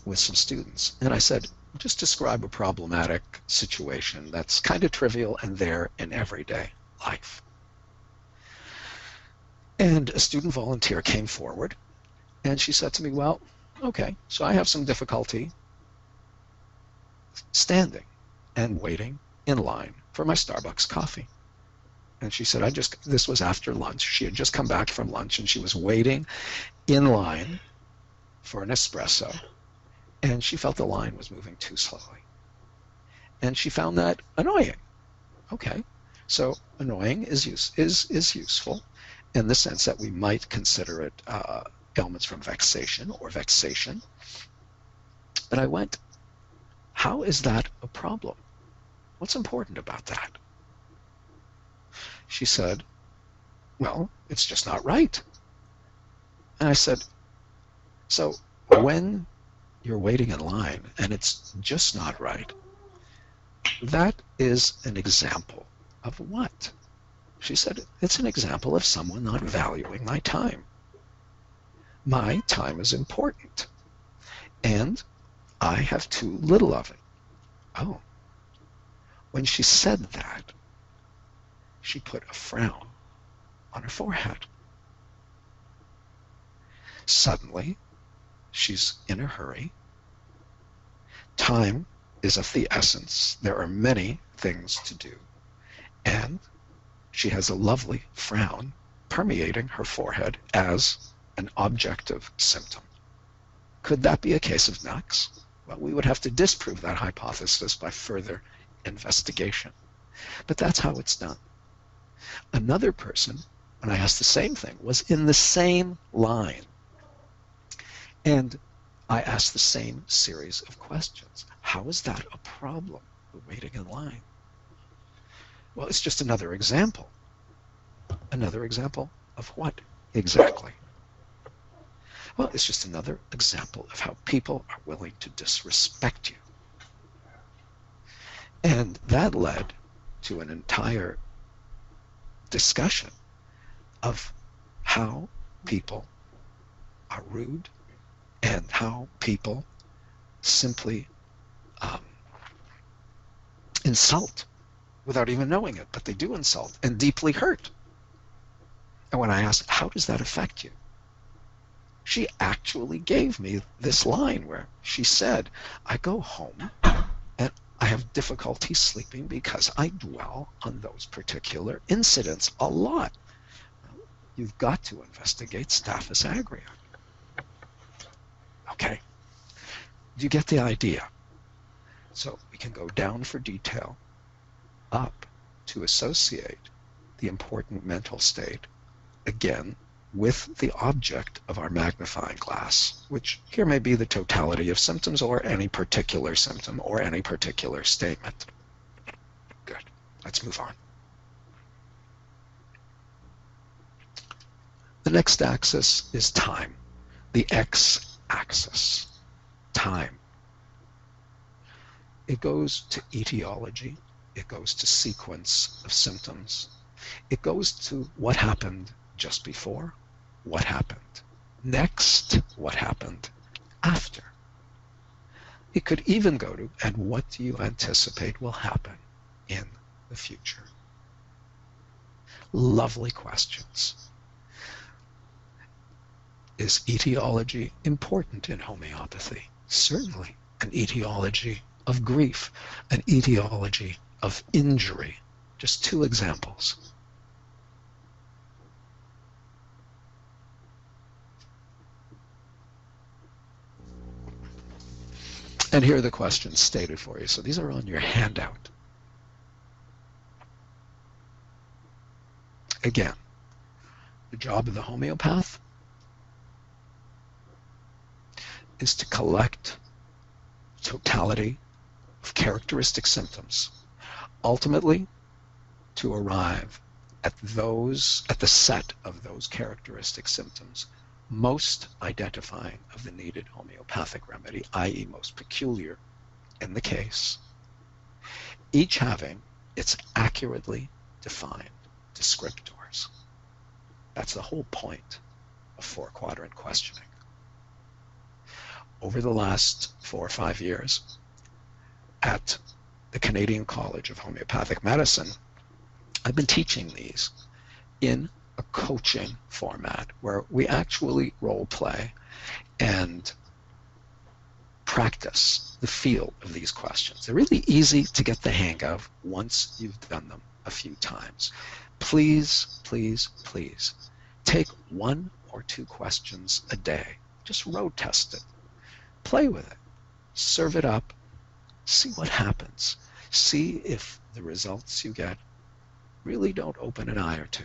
with some students, and I said, just describe a problematic situation that's kind of trivial and there in everyday life. And a student volunteer came forward, and she said to me, well, okay, so I have some difficulty standing and waiting in line for my Starbucks coffee. And she said, this was after lunch. She had just come back from lunch, and she was waiting in line for an espresso, and she felt the line was moving too slowly. And she found that annoying. Okay, so annoying is useful in the sense that we might consider it ailments from vexation or vexation. But I went, how is that a problem? What's important about that? She said, well, it's just not right. And I said, so when you're waiting in line and it's just not right, that is an example of what? She said, it's an example of someone not valuing my time. My time is important, and I have too little of it. Oh, when she said that, she put a frown on her forehead. Suddenly, she's in a hurry. Time is of the essence. There are many things to do. And she has a lovely frown permeating her forehead as an objective symptom. Could that be a case of Knox? Well, we would have to disprove that hypothesis by further investigation. But that's how it's done. Another person, when I asked the same thing, was in the same line. And I asked the same series of questions. How is that a problem, the waiting in line? Well, it's just another example. Another example of what exactly? Well, it's just another example of how people are willing to disrespect you. And that led to an entire discussion of how people are rude and how people simply insult without even knowing it, but they do insult and deeply hurt. And when I asked, how does that affect you? She actually gave me this line where she said, I go home and I have difficulty sleeping because I dwell on those particular incidents a lot. You've got to investigate Staphys agria. Okay, do you get the idea? So we can go down for detail, up to associate the important mental state, again, with the object of our magnifying glass, which here may be the totality of symptoms or any particular symptom or any particular statement. Good. Let's move on. The next axis is time, the x-axis, time. It goes to etiology. It goes to sequence of symptoms. It goes to what happened just before, what happened next, what happened after. It could even go to, and what do you anticipate will happen in the future? Lovely questions. Is etiology important in homeopathy? Certainly. An etiology of grief, an etiology of injury. Just two examples. And here are the questions stated for you. So these are on your handout. Again, the job of the homeopath is to collect totality of characteristic symptoms, ultimately to arrive at the set of those characteristic symptoms most identifying of the needed homeopathic remedy, i.e. most peculiar in the case, each having its accurately defined descriptors. That's the whole point of four-quadrant questioning. Over the last 4 or 5 years at the Canadian College of Homeopathic Medicine, I've been teaching these in a coaching format where we actually role play and practice the feel of these questions. They're really easy to get the hang of once you've done them a few times. Please, please, please take 1 or 2 questions a day. Just road test it. Play with it. Serve it up. See what happens. See if the results you get really don't open an eye or two.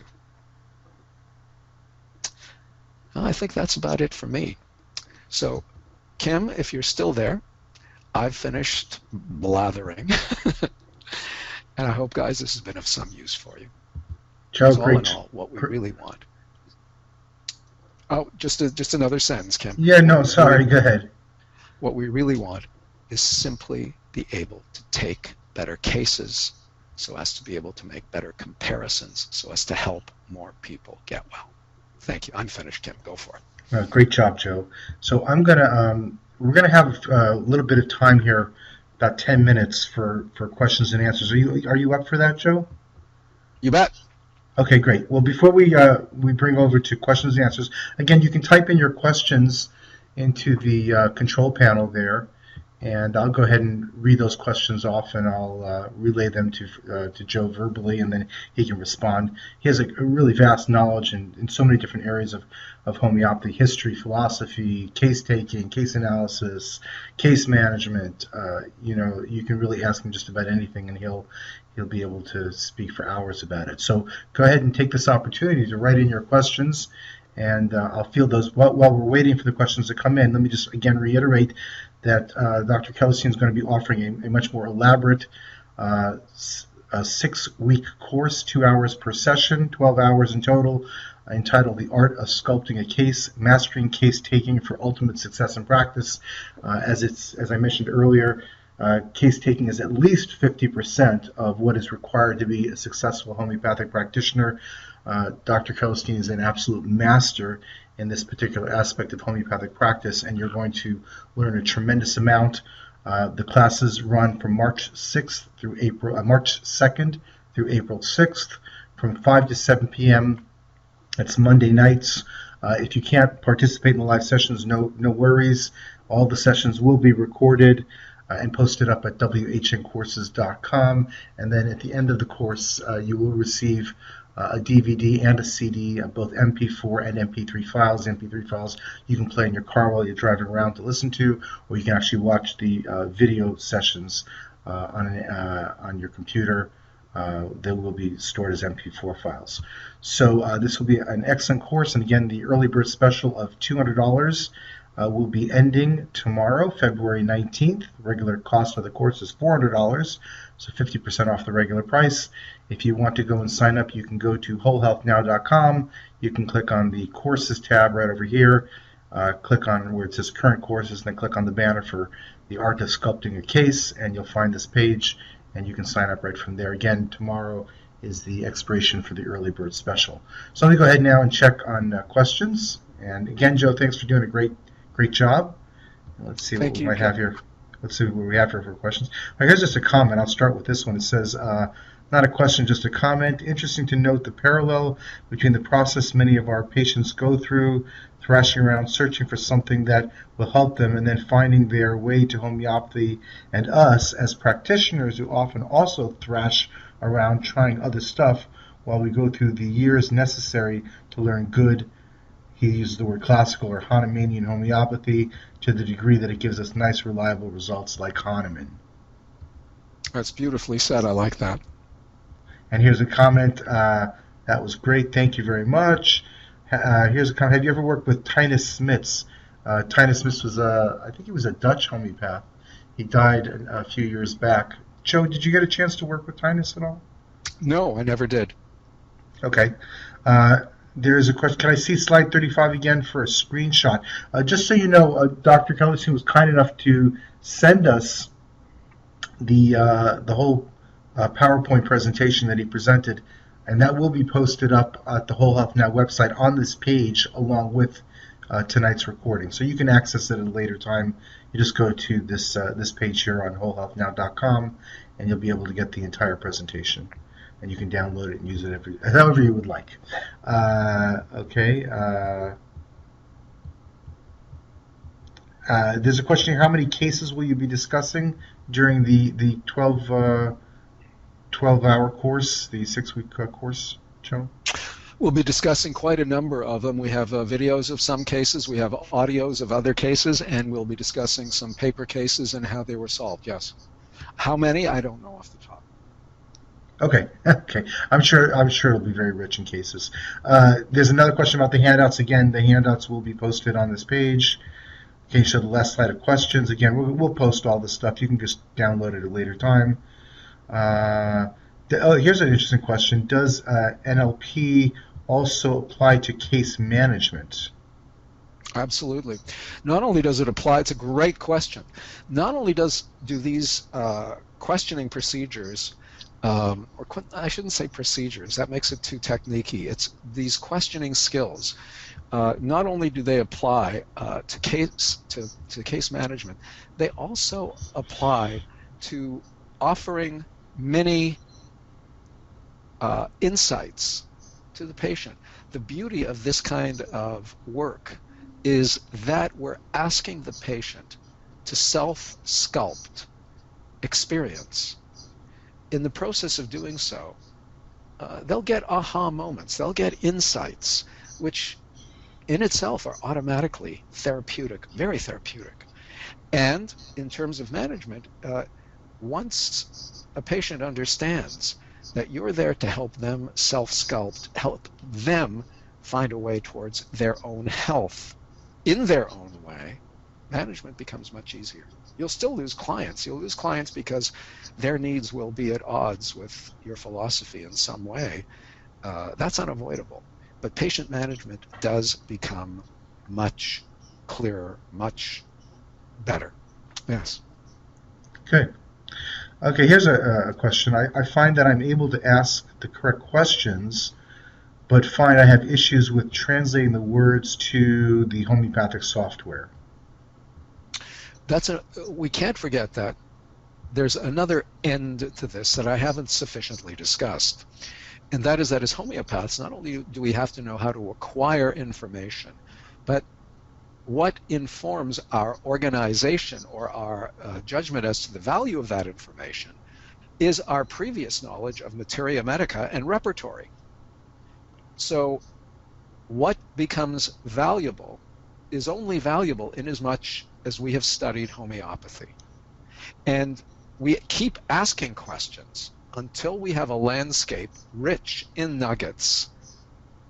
I think that's about it for me. So, Kim, if you're still there, I've finished blathering. And I hope, guys, this has been of some use for you. Joe, all in all, what we really want. Oh, just another sentence, Kim. Yeah, no, sorry, go ahead. What we really want is simply be able to take better cases so as to be able to make better comparisons so as to help more people get well. Thank you. I'm finished, Kim. Go for it. Great job, Joe. So we're gonna have a little bit of time here, about 10 minutes for questions and answers. Are you up for that, Joe? You bet. Okay, great. Well, before we bring over to questions and answers, again, you can type in your questions into the control panel there, and I'll go ahead and read those questions off, and I'll relay them to Joe verbally, and then he can respond. He has a really vast knowledge in so many different areas of homeopathy: history, philosophy, case taking, case analysis, case management. You can really ask him just about anything, and he'll be able to speak for hours about it. So go ahead and take this opportunity to write in your questions, and I'll field those. While we're waiting for the questions to come in, let me just again reiterate that Dr. Kellerstein is going to be offering a much more elaborate 6-week course, 2 hours per session, 12 hours in total, entitled The Art of Sculpting a Case, Mastering Case Taking for Ultimate Success in Practice. As I mentioned earlier, case taking is at least 50% of what is required to be a successful homeopathic practitioner. Dr. Kellerstein is an absolute master in this particular aspect of homeopathic practice, and you're going to learn a tremendous amount. The classes run from March 2nd through April 6th, from 5 to 7 p.m. It's Monday nights. If you can't participate in the live sessions, no worries. All the sessions will be recorded and posted up at whncourses.com. And then at the end of the course, you will receive a DVD and a CD, both MP4 and MP3 files. MP3 files you can play in your car while you're driving around to listen to, or you can actually watch the video sessions on your computer. They will be stored as MP4 files. So this will be an excellent course, and again, the early bird special of $200 will be ending tomorrow, February 19th. The regular cost of the course is $400, so 50% off the regular price. If you want to go and sign up, you can go to wholehealthnow.com. You can click on the courses tab right over here. Click on where it says current courses, and then click on the banner for the Art of Sculpting a Case, and you'll find this page, and you can sign up right from there. Again, tomorrow is the expiration for the early bird special. So let me go ahead now and check on questions. And again, Joe, thanks for doing a great job. Let's see what we might have here. Let's see what we have here for questions. Right, here's just a comment. I'll start with this one. It says, not a question, just a comment. Interesting to note the parallel between the process many of our patients go through, thrashing around, searching for something that will help them, and then finding their way to homeopathy, and us as practitioners who often also thrash around trying other stuff while we go through the years necessary to learn good, he uses the word classical or Hahnemannian homeopathy, to the degree that it gives us nice, reliable results like Hahnemann. That's beautifully said. I like that. And here's a comment. That was great. Thank you very much. Here's a comment. Have you ever worked with Tinus Smits? Tinus Smits was I think he was a Dutch homeopath. He died a few years back. Joe, did you get a chance to work with Tinus at all? No, I never did. Okay. There's a question. Can I see slide 35 again for a screenshot? Just so you know, Dr. Kellerstein was kind enough to send us the whole PowerPoint presentation that he presented, and that will be posted up at the Whole Health Now website on this page along with tonight's recording. So you can access it at a later time. You just go to this page here on wholehealthnow.com, and you'll be able to get the entire presentation. And you can download it and use it however you would like. Okay. There's a question here. How many cases will you be discussing during the 12-hour course, the 6-week course, Joe? We'll be discussing quite a number of them. We have videos of some cases, we have audios of other cases, and we'll be discussing some paper cases and how they were solved, yes. How many? I don't know off the top. Okay. I'm sure it'll be very rich in cases. There's another question about the handouts. Again, the handouts will be posted on this page. Okay, so the last slide of questions. Again, we'll post all this stuff. You can just download it at a later time. Here's an interesting question. Does NLP also apply to case management? Absolutely. Not only does it apply, it's a great question. Not only do these questioning procedures, or I shouldn't say procedures, that makes it too techniquey. It's these questioning skills. Not only do they apply to case management, they also apply to offering many insights to the patient. The beauty of this kind of work is that we're asking the patient to self-sculpt experience. In the process of doing so, they'll get aha moments, they'll get insights, which in itself are automatically therapeutic, very therapeutic. And in terms of management, once a patient understands that you're there to help them self-sculpt, help them find a way towards their own health in their own way, management becomes much easier. You'll still lose clients. You'll lose clients because their needs will be at odds with your philosophy in some way. That's unavoidable. But patient management does become much clearer, much better. Yes. Okay. Here's a question. I find that I'm able to ask the correct questions, but find I have issues with translating the words to the homeopathic software. We can't forget that there's another end to this that I haven't sufficiently discussed. And that is that as homeopaths, not only do we have to know how to acquire information, but what informs our organization or our judgment as to the value of that information is our previous knowledge of materia medica and repertory. So what becomes valuable is only valuable inasmuch as we have studied homeopathy. And we keep asking questions until we have a landscape rich in nuggets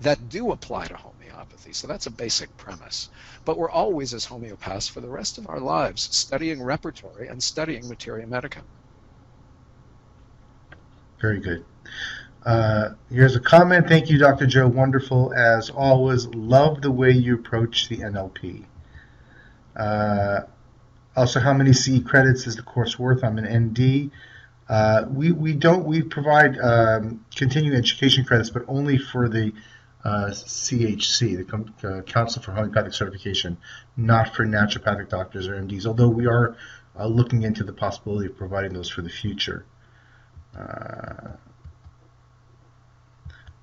that do apply to homeopathy. So that's a basic premise. But we're always, as homeopaths, for the rest of our lives, studying repertory and studying materia medica. Very good. Here's a comment. Thank you, Dr. Joe. Wonderful as always. Love the way you approach the NLP. Also, how many CE credits is the course worth? I'm an ND. We provide continuing education credits, but only for the CHC, the Council for Homeopathic Certification, not for naturopathic doctors or MDs, although we are looking into the possibility of providing those for the future.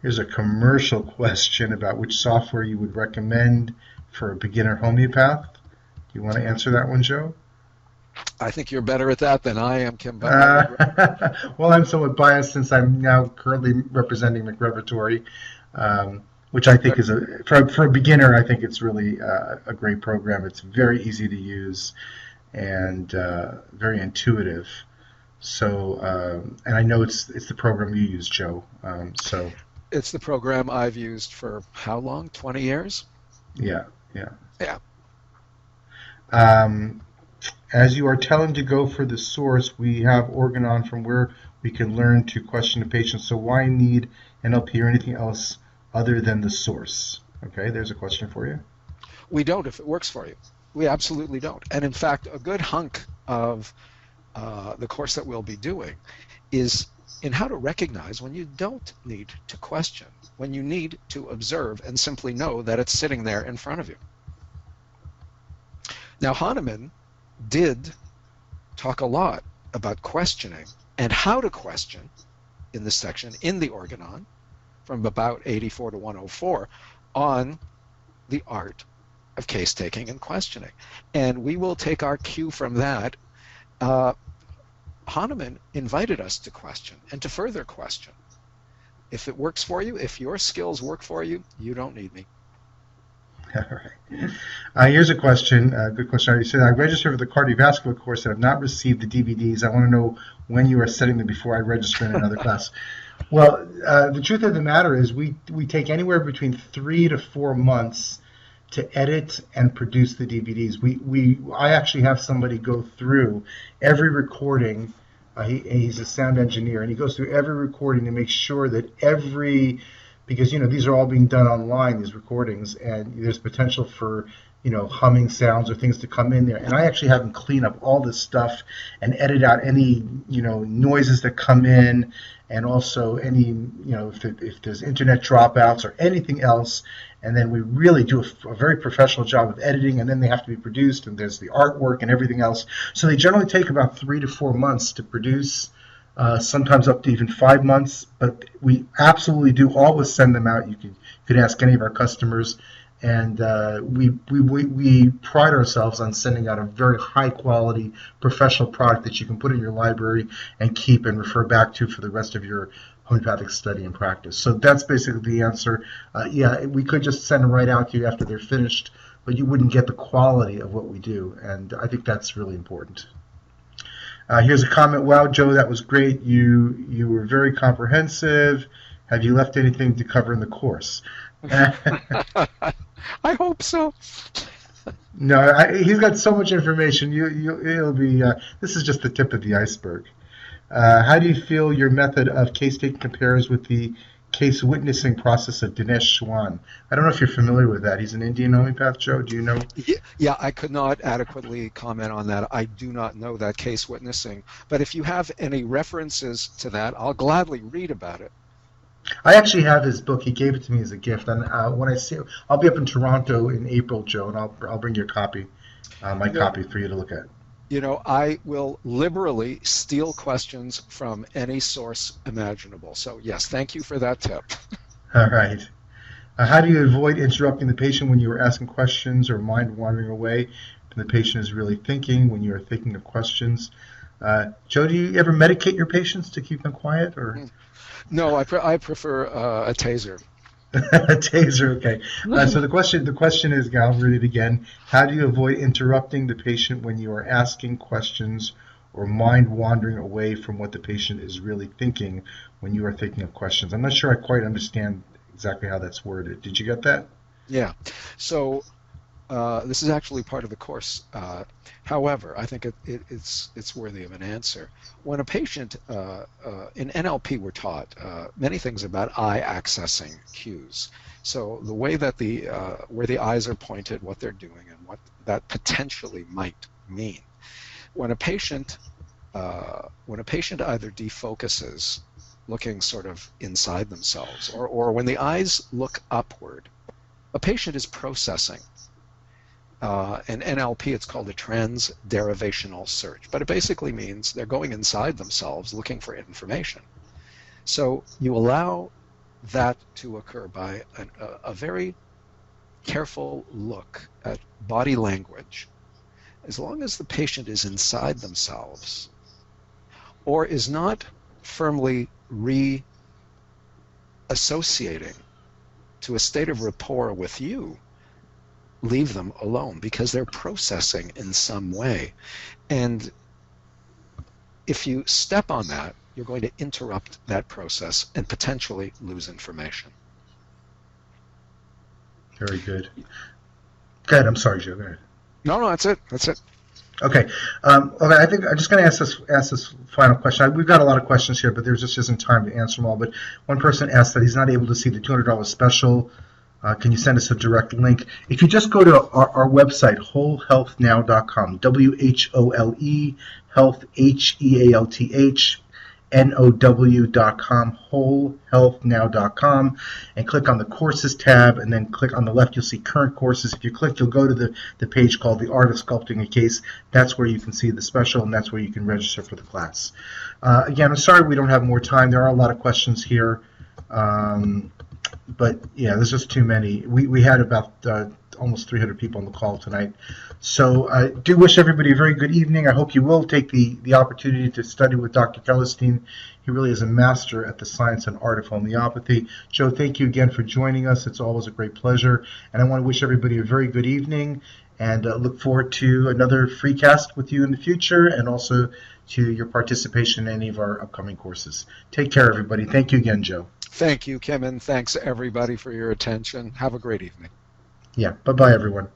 Here's a commercial question about which software you would recommend for a beginner homeopath. Do you want to answer that one, Joe? I think you're better at that than I am, Kim. Well, I'm somewhat biased since I'm now currently representing McRepertory, which I think is for a beginner. I think it's really a great program. It's very easy to use and very intuitive. So, and I know it's the program you use, Joe. So it's the program I've used for how long? 20 years? Yeah. As you are telling to go for the source, we have Organon from where we can learn to question the patient. So why need NLP or anything else other than the source? Okay, there's a question for you. We don't if it works for you. We absolutely don't. And in fact, a good hunk of the course that we'll be doing is in how to recognize when you don't need to question, when you need to observe and simply know that it's sitting there in front of you. Now, Hahnemann did talk a lot about questioning and how to question in this section in the Organon from about 84 to 104 on the art of case taking and questioning. And we will take our cue from that. Hahnemann invited us to question and to further question. If it works for you, if your skills work for you, you don't need me. All right. Here's a question, a good question. You said, I registered for the cardiovascular course and have not received the DVDs. I want to know when you are setting them before I register in another class. Well, the truth of the matter is we take anywhere between 3 to 4 months to edit and produce the DVDs. I actually have somebody go through every recording. He's a sound engineer, and he goes through every recording to make sure that because these are all being done online, these recordings, and there's potential for humming sounds or things to come in there. And I actually have him clean up all this stuff and edit out any noises that come in, and also any if there's internet dropouts or anything else. And then we really do a very professional job of editing, and then they have to be produced, and there's the artwork and everything else. So they generally take about 3 to 4 months to produce, sometimes up to even 5 months. But we absolutely do always send them out. You could ask any of our customers, and we pride ourselves on sending out a very high quality professional product that you can put in your library and keep and refer back to for the rest of your homeopathic study and practice. So that's basically the answer. Yeah, we could just send them right out to you after they're finished, but you wouldn't get the quality of what we do, and I think that's really important. Here's a comment. Wow, Joe, that was great. You were very comprehensive. Have you left anything to cover in the course? I hope so. No, he's got so much information. It'll be. This is just the tip of the iceberg. How do you feel your method of case taking compares with the case witnessing process of Dinesh Swan? I don't know if you're familiar with that. He's an Indian homeopath, Joe. Do you know? Yeah, I could not adequately comment on that. I do not know that case witnessing. But if you have any references to that, I'll gladly read about it. I actually have his book. He gave it to me as a gift, and when I see, I'll be up in Toronto in April, Joe, and I'll bring you a copy, copy for you to look at. I will liberally steal questions from any source imaginable. So yes, thank you for that tip. All right. How do you avoid interrupting the patient when you are asking questions or mind wandering away when the patient is really thinking, when you are thinking of questions? Joe, do you ever medicate your patients to keep them quiet, or? No, I prefer a taser. A taser, okay. So the question is, I'll read it again. How do you avoid interrupting the patient when you are asking questions or mind wandering away from what the patient is really thinking when you are thinking of questions? I'm not sure I quite understand exactly how that's worded. Did you get that? Yeah. So this is actually part of the course. However, I think it's worthy of an answer. When a patient, in NLP we're taught many things about eye accessing cues. So the way that where the eyes are pointed, what they're doing, and what that potentially might mean. When a patient either defocuses, looking sort of inside themselves, or when the eyes look upward, a patient is processing. In NLP, it's called a transderivational search, but it basically means they're going inside themselves looking for information. So you allow that to occur by a very careful look at body language. As long as the patient is inside themselves or is not firmly re-associating to a state of rapport with you, leave them alone, because they're processing in some way. And if you step on that, you're going to interrupt that process and potentially lose information. Very good. Good. I'm sorry, Joe. Go ahead. No, that's it. That's it. Okay. Okay. I think I'm just going to ask this final question. We've got a lot of questions here, but there just isn't time to answer them all. But one person asked that he's not able to see the $200 special. Can you send us a direct link? If you just go to our website, wholehealthnow.com, WHOLE, health, HEALTH, NOW.com, wholehealthnow.com, and click on the courses tab, and then click on the left, you'll see current courses. If you click, you'll go to the page called The Art of Sculpting a Case. That's where you can see the special, and that's where you can register for the class. Again, I'm sorry we don't have more time. There are a lot of questions here. But yeah, there's just too many. We had about almost 300 people on the call tonight. So I do wish everybody a very good evening. I hope you will take the opportunity to study with Dr. Kellerstein. He really is a master at the science and art of homeopathy. Joe, thank you again for joining us. It's always a great pleasure. And I want to wish everybody a very good evening and look forward to another free cast with you in the future, and also to your participation in any of our upcoming courses. Take care, everybody. Thank you again, Joe. Thank you, Kim, and thanks everybody for your attention. Have a great evening. Yeah, bye-bye, everyone.